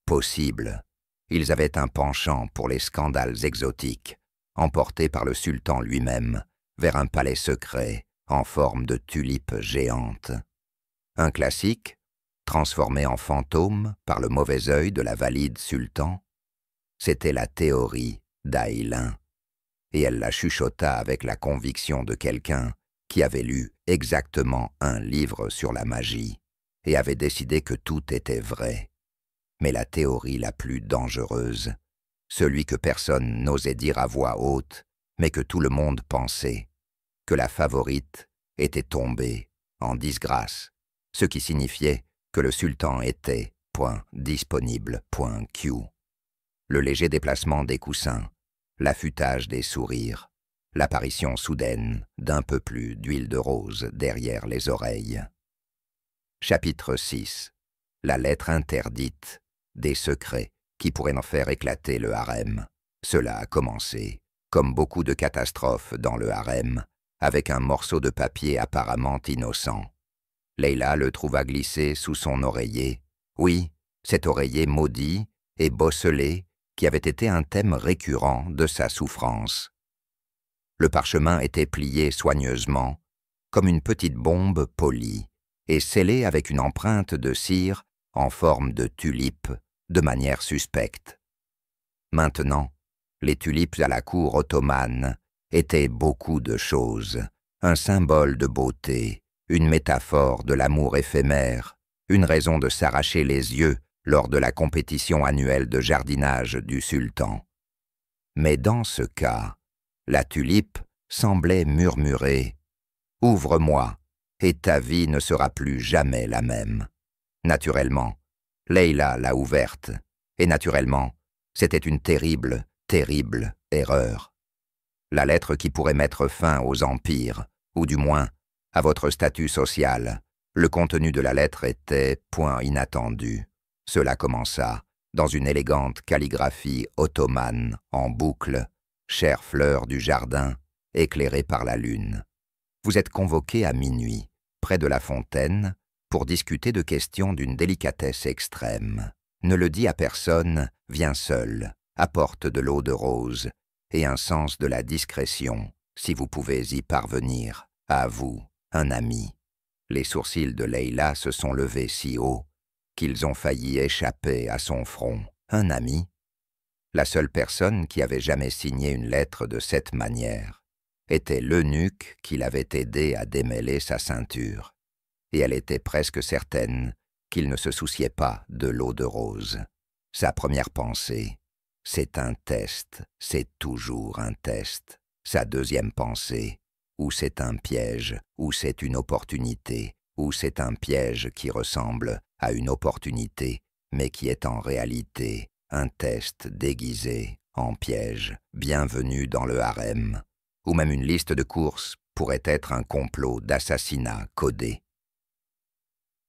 Speaker 1: Possible, ils avaient un penchant pour les scandales exotiques, emportés par le sultan lui-même vers un palais secret en forme de tulipe géante. Un classique, transformé en fantôme par le mauvais œil de la valide sultan. C'était la théorie d'Aïlin, et elle la chuchota avec la conviction de quelqu'un qui avait lu exactement un livre sur la magie et avait décidé que tout était vrai. Mais la théorie la plus dangereuse, celui que personne n'osait dire à voix haute, mais que tout le monde pensait, que la favorite était tombée en disgrâce, ce qui signifiait que le sultan était disponible. Le léger déplacement des coussins, l'affûtage des sourires, l'apparition soudaine d'un peu plus d'huile de rose derrière les oreilles. Chapitre 6. La lettre interdite, des secrets qui pourraient en faire éclater le harem. Cela a commencé, comme beaucoup de catastrophes dans le harem, avec un morceau de papier apparemment innocent. Leila le trouva glisser sous son oreiller. Oui, cet oreiller maudit et bosselé qui avait été un thème récurrent de sa souffrance. Le parchemin était plié soigneusement, comme une petite bombe polie, et scellé avec une empreinte de cire en forme de tulipe, de manière suspecte. Maintenant, les tulipes à la cour ottomane étaient beaucoup de choses, un symbole de beauté, une métaphore de l'amour éphémère, une raison de s'arracher les yeux lors de la compétition annuelle de jardinage du sultan. Mais dans ce cas, la tulipe semblait murmurer « Ouvre-moi, et ta vie ne sera plus jamais la même. » Naturellement, Leila l'a ouverte, et naturellement, c'était une terrible, terrible erreur. La lettre qui pourrait mettre fin aux empires, ou du moins à votre statut social. Le contenu de la lettre était point inattendu. Cela commença dans une élégante calligraphie ottomane en boucle, chère fleur du jardin, éclairée par la lune. Vous êtes convoqué à minuit, près de la fontaine, pour discuter de questions d'une délicatesse extrême. Ne le dis à personne, viens seul, apporte de l'eau de rose et un sens de la discrétion, si vous pouvez y parvenir. À vous, un ami. Les sourcils de Leila se sont levés si haut qu'ils ont failli échapper à son front. Un ami? La seule personne qui avait jamais signé une lettre de cette manière était l'eunuque qui l'avait aidé à démêler sa ceinture, et elle était presque certaine qu'il ne se souciait pas de l'eau de rose. Sa première pensée, c'est un test, c'est toujours un test. Sa deuxième pensée, ou c'est un piège, ou c'est une opportunité, ou c'est un piège qui ressemble à une opportunité, mais qui est en réalité un test déguisé en piège. Bienvenue dans le harem, ou même une liste de courses pourrait être un complot d'assassinat codé.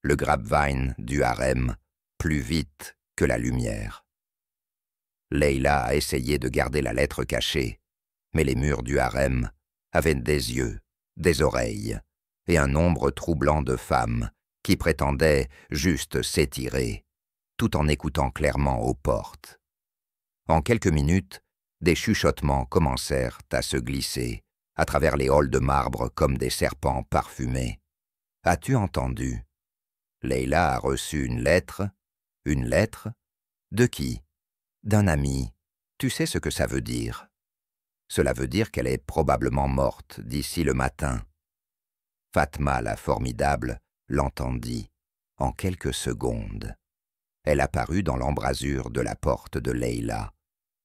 Speaker 1: Le grapevine du harem, plus vite que la lumière. Leila a essayé de garder la lettre cachée, mais les murs du harem avaient des yeux, des oreilles, et un nombre troublant de femmes qui prétendaient juste s'étirer, tout en écoutant clairement aux portes. En quelques minutes, des chuchotements commencèrent à se glisser à travers les halls de marbre comme des serpents parfumés. « As-tu entendu? Leila a reçu une lettre. Une lettre? De qui? D'un ami. Tu sais ce que ça veut dire? Cela veut dire qu'elle est probablement morte d'ici le matin. » Fatma la formidable l'entendit en quelques secondes. Elle apparut dans l'embrasure de la porte de Leila,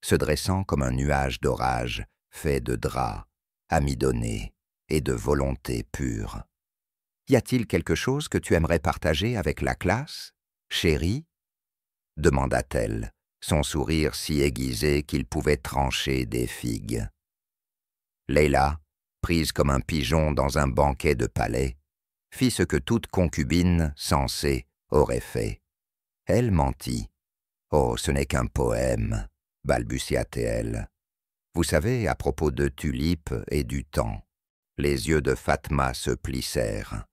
Speaker 1: se dressant comme un nuage d'orage fait de draps, amidonnés et de volonté pure. « Y a-t-il quelque chose que tu aimerais partager avec la classe, chérie ?» demanda-t-elle, son sourire si aiguisé qu'il pouvait trancher des figues. Leila, prise comme un pigeon dans un banquet de palais, fit ce que toute concubine sensée aurait fait. Elle mentit. « Oh, ce n'est qu'un poème, » balbutia-t-elle. Vous savez, à propos de tulipes et du temps. Les yeux de Fatma se plissèrent,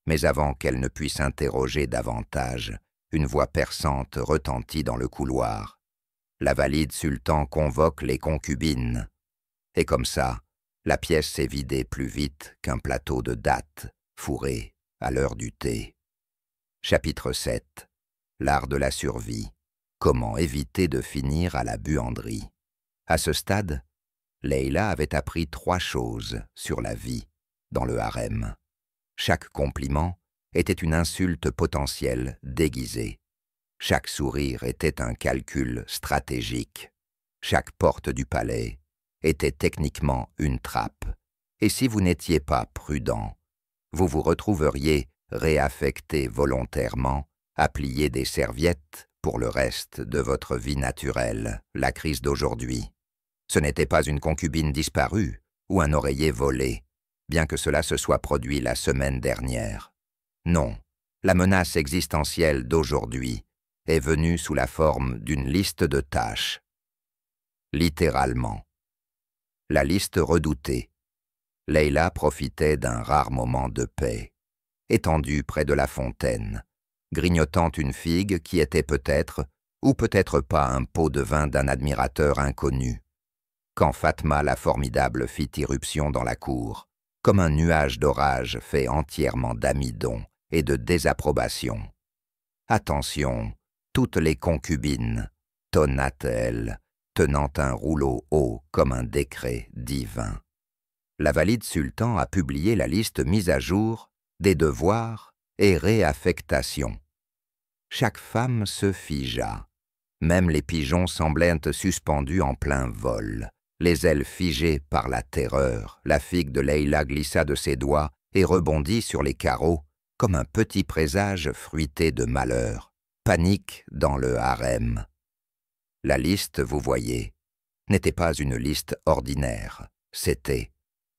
Speaker 1: mais avant qu'elle ne puisse interroger davantage, une voix perçante retentit dans le couloir. La valide sultan convoque les concubines. Et comme ça, la pièce s'est vidée plus vite qu'un plateau de dattes fourré à l'heure du thé. Chapitre 7. L'art de la survie. Comment éviter de finir à la buanderie? À ce stade, Leïla avait appris 3 choses sur la vie dans le harem. Chaque compliment était une insulte potentielle déguisée. Chaque sourire était un calcul stratégique. Chaque porte du palais était techniquement une trappe. Et si vous n'étiez pas prudent, vous vous retrouveriez réaffecté volontairement à plier des serviettes pour le reste de votre vie naturelle, la crise d'aujourd'hui. Ce n'était pas une concubine disparue ou un oreiller volé, bien que cela se soit produit la semaine dernière. Non, la menace existentielle d'aujourd'hui est venue sous la forme d'une liste de tâches. Littéralement. La liste redoutée. Leïla profitait d'un rare moment de paix, étendue près de la fontaine, grignotant une figue qui était peut-être, ou peut-être pas un pot de vin d'un admirateur inconnu, quand Fatma la formidable fit irruption dans la cour, comme un nuage d'orage fait entièrement d'amidon et de désapprobation. « Attention, toutes les concubines » tonna-t-elle, tenant un rouleau haut comme un décret divin. La valide sultan a publié la liste mise à jour des devoirs et réaffectations. Chaque femme se figea. Même les pigeons semblaient suspendus en plein vol. Les ailes figées par la terreur, la figue de Leïla glissa de ses doigts et rebondit sur les carreaux comme un petit présage fruité de malheur. Panique dans le harem. La liste, vous voyez, n'était pas une liste ordinaire. C'était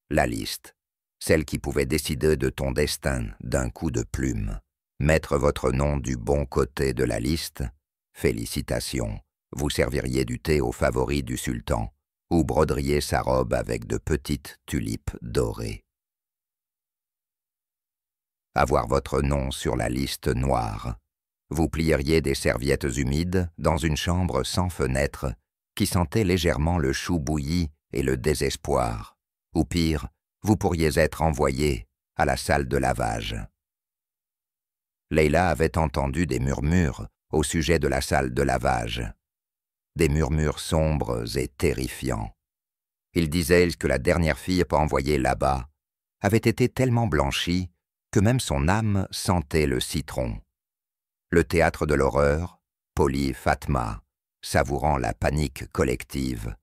Speaker 1: la liste, celle qui pouvait décider de ton destin d'un coup de plume. Mettre votre nom du bon côté de la liste, félicitations, vous serviriez du thé aux favoris du sultan, ou broderiez sa robe avec de petites tulipes dorées. Avoir votre nom sur la liste noire, vous plieriez des serviettes humides dans une chambre sans fenêtre qui sentait légèrement le chou bouilli et le désespoir. Ou pire, vous pourriez être envoyé à la salle de lavage. Leïla avait entendu des murmures au sujet de la salle de lavage. Des murmures sombres et terrifiants. Ils disaient que la dernière fille envoyée là-bas avait été tellement blanchie que même son âme sentait le citron. Le théâtre de l'horreur, polie Fatma, savourant la panique collective,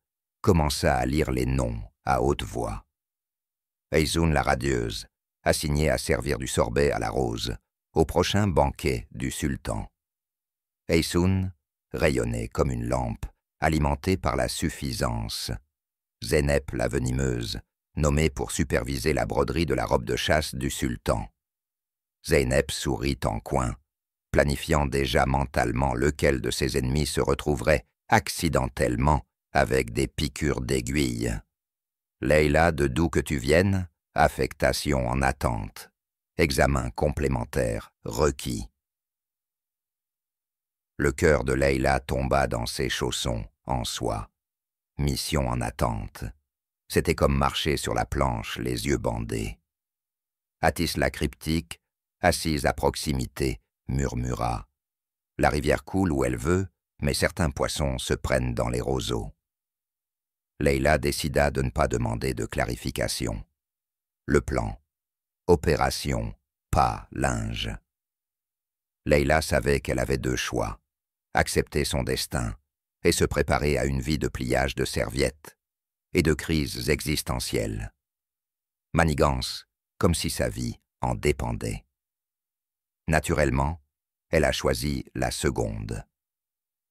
Speaker 1: commença à lire les noms à haute voix. Ayzoun la radieuse, assignée à servir du sorbet à la rose, au prochain banquet du sultan. Ayzoun rayonnait comme une lampe, alimentée par la suffisance. Zeynep la venimeuse, nommée pour superviser la broderie de la robe de chasse du sultan. Zeynep sourit en coin, planifiant déjà mentalement lequel de ses ennemis se retrouverait accidentellement avec des piqûres d'aiguille. Leïla, de d'où que tu viennes, affectation en attente. Examen complémentaire requis. Le cœur de Leïla tomba dans ses chaussons, en soie. Mission en attente. C'était comme marcher sur la planche, les yeux bandés. Atis la cryptique, assise à proximité, murmura. La rivière coule où elle veut, mais certains poissons se prennent dans les roseaux. Leïla décida de ne pas demander de clarification. Le plan. Opération, pas linge. Leïla savait qu'elle avait 2 choix. Accepter son destin et se préparer à une vie de pliage de serviettes et de crises existentielles. Manigance, comme si sa vie en dépendait. Naturellement, elle a choisi la seconde.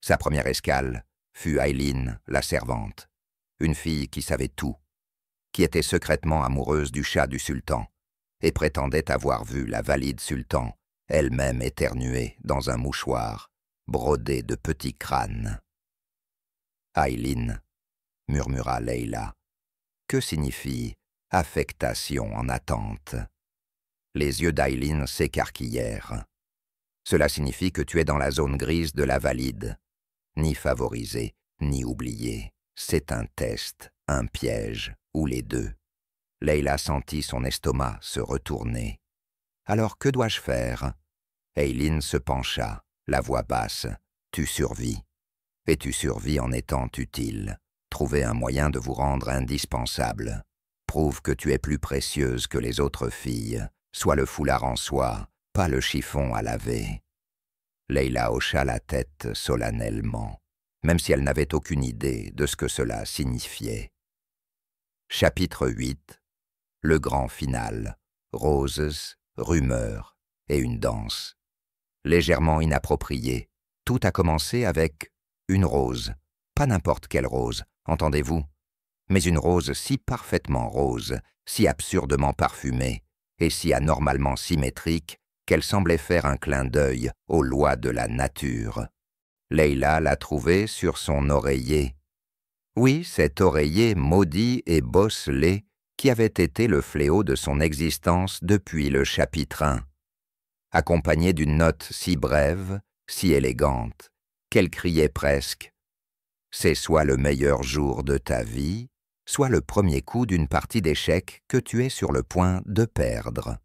Speaker 1: Sa première escale fut Aileen, la servante, une fille qui savait tout, qui était secrètement amoureuse du chat du sultan et prétendait avoir vu la valide sultan, elle-même éternuer dans un mouchoir, brodé de petits crânes. « Aileen » murmura Leïla. « Que signifie affectation en attente ?» Les yeux d'Aileen s'écarquillèrent. « Cela signifie que tu es dans la zone grise de la valide. Ni favorisé, ni oublié. C'est un test, un piège, ou les deux. » Leïla sentit son estomac se retourner. « Alors que dois-je faire ?» Aileen se pencha, la voix basse. « Tu survis. Et tu survis en étant utile. Trouvez un moyen de vous rendre indispensable. Prouve que tu es plus précieuse que les autres filles. Sois le foulard en soie, pas le chiffon à laver. Leila hocha la tête solennellement, même si elle n'avait aucune idée de ce que cela signifiait. Chapitre 8. Le grand final. Roses, rumeurs et une danse. Légèrement inapproprié, tout a commencé avec une rose. Pas n'importe quelle rose, entendez-vous, mais une rose si parfaitement rose, si absurdement parfumée et si anormalement symétrique qu'elle semblait faire un clin d'œil aux lois de la nature. Leila l'a trouvée sur son oreiller. Oui, cet oreiller maudit et bosselé qui avait été le fléau de son existence depuis le chapitre 1, accompagné d'une note si brève, si élégante, qu'elle criait presque « C'est soit le meilleur jour de ta vie, soit le premier coup d'une partie d'échecs que tu es sur le point de perdre. »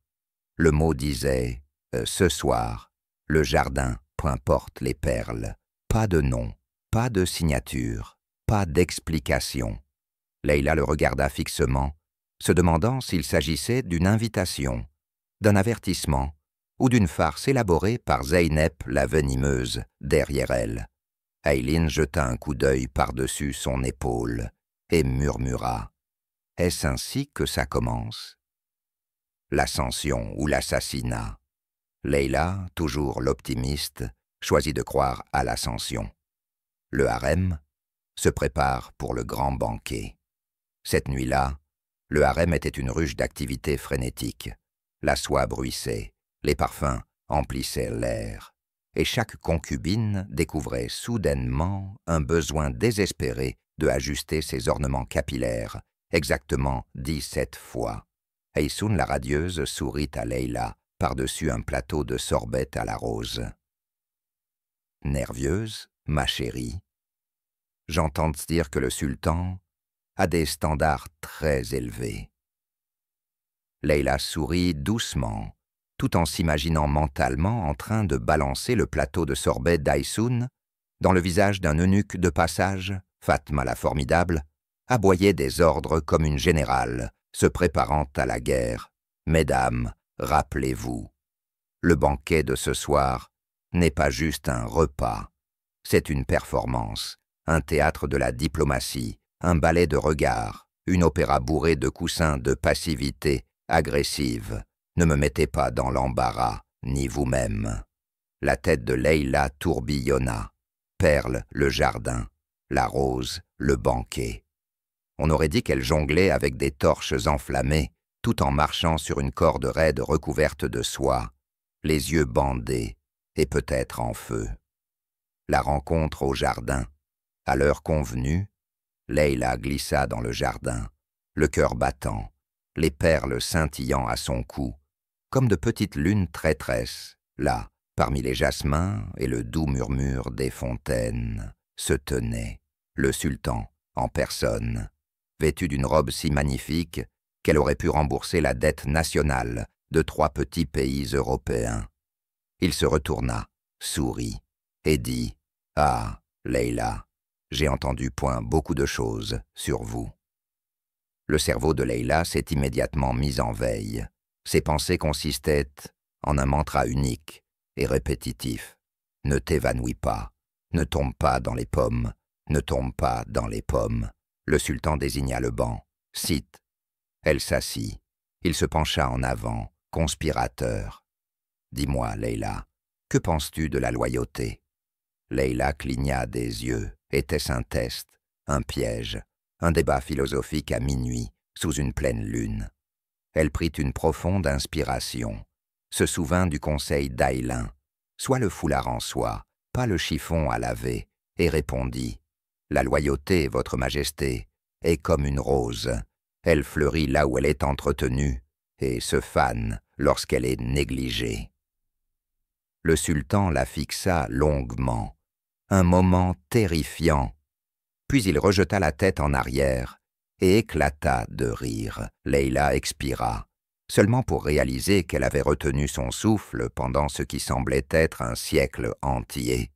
Speaker 1: Le mot disait « ce soir, le jardin, peu importe les perles, pas de nom, pas de signature, pas d'explication. » Leila le regarda fixement, se demandant s'il s'agissait d'une invitation, d'un avertissement ou d'une farce élaborée par Zeynep la venimeuse derrière elle. Aileen jeta un coup d'œil par-dessus son épaule et murmura « Est-ce ainsi que ça commence ?» L'ascension ou l'assassinat. Leila, toujours l'optimiste, choisit de croire à l'ascension. Le harem se prépare pour le grand banquet. Cette nuit-là, le harem était une ruche d'activité frénétique. La soie bruissait, les parfums emplissaient l'air, et chaque concubine découvrait soudainement un besoin désespéré de ajuster ses ornements capillaires, exactement 17 fois. Aysoun la radieuse sourit à Leila par-dessus un plateau de sorbet à la rose. « Nervieuse, ma chérie, j'entends dire que le sultan a des standards très élevés. » Leila sourit doucement, tout en s'imaginant mentalement en train de balancer le plateau de sorbet d'Aysoun dans le visage d'un eunuque de passage. Fatma la formidable aboyait des ordres comme une générale, se préparant à la guerre. « Mesdames, rappelez-vous, le banquet de ce soir n'est pas juste un repas, c'est une performance, un théâtre de la diplomatie, un ballet de regards, une opéra bourrée de coussins de passivité agressive. Ne me mettez pas dans l'embarras, ni vous-même. » La tête de Leila tourbillonna. Perle, le jardin, la rose, le banquet. On aurait dit qu'elle jonglait avec des torches enflammées, tout en marchant sur une corde raide recouverte de soie, les yeux bandés et peut-être en feu. La rencontre au jardin. À l'heure convenue, Leila glissa dans le jardin, le cœur battant, les perles scintillant à son cou, comme de petites lunes traîtresses, là, parmi les jasmins et le doux murmure des fontaines, se tenait le sultan en personne, vêtu d'une robe si magnifique qu'elle aurait pu rembourser la dette nationale de 3 petits pays européens. Il se retourna, sourit et dit « Ah, Leila, j'ai entendu point beaucoup de choses sur vous. » Le cerveau de Leila s'est immédiatement mis en veille. Ses pensées consistaient en un mantra unique et répétitif. « Ne t'évanouis pas, ne tombe pas dans les pommes, ne tombe pas dans les pommes. » Le sultan désigna le banc. « Cite. » Elle s'assit. Il se pencha en avant, conspirateur. « Dis-moi, Leila, que penses-tu de la loyauté ?» Leila cligna des yeux. Était-ce un test, un piège, un débat philosophique à minuit, sous une pleine lune? Elle prit une profonde inspiration, se souvint du conseil d'Aïlin, soit le foulard en soie, pas le chiffon à laver, et répondit « La loyauté, votre majesté, est comme une rose. Elle fleurit là où elle est entretenue et se fane lorsqu'elle est négligée. » Le sultan la fixa longuement, un moment terrifiant, puis il rejeta la tête en arrière et éclata de rire. Leila expira, seulement pour réaliser qu'elle avait retenu son souffle pendant ce qui semblait être un siècle entier.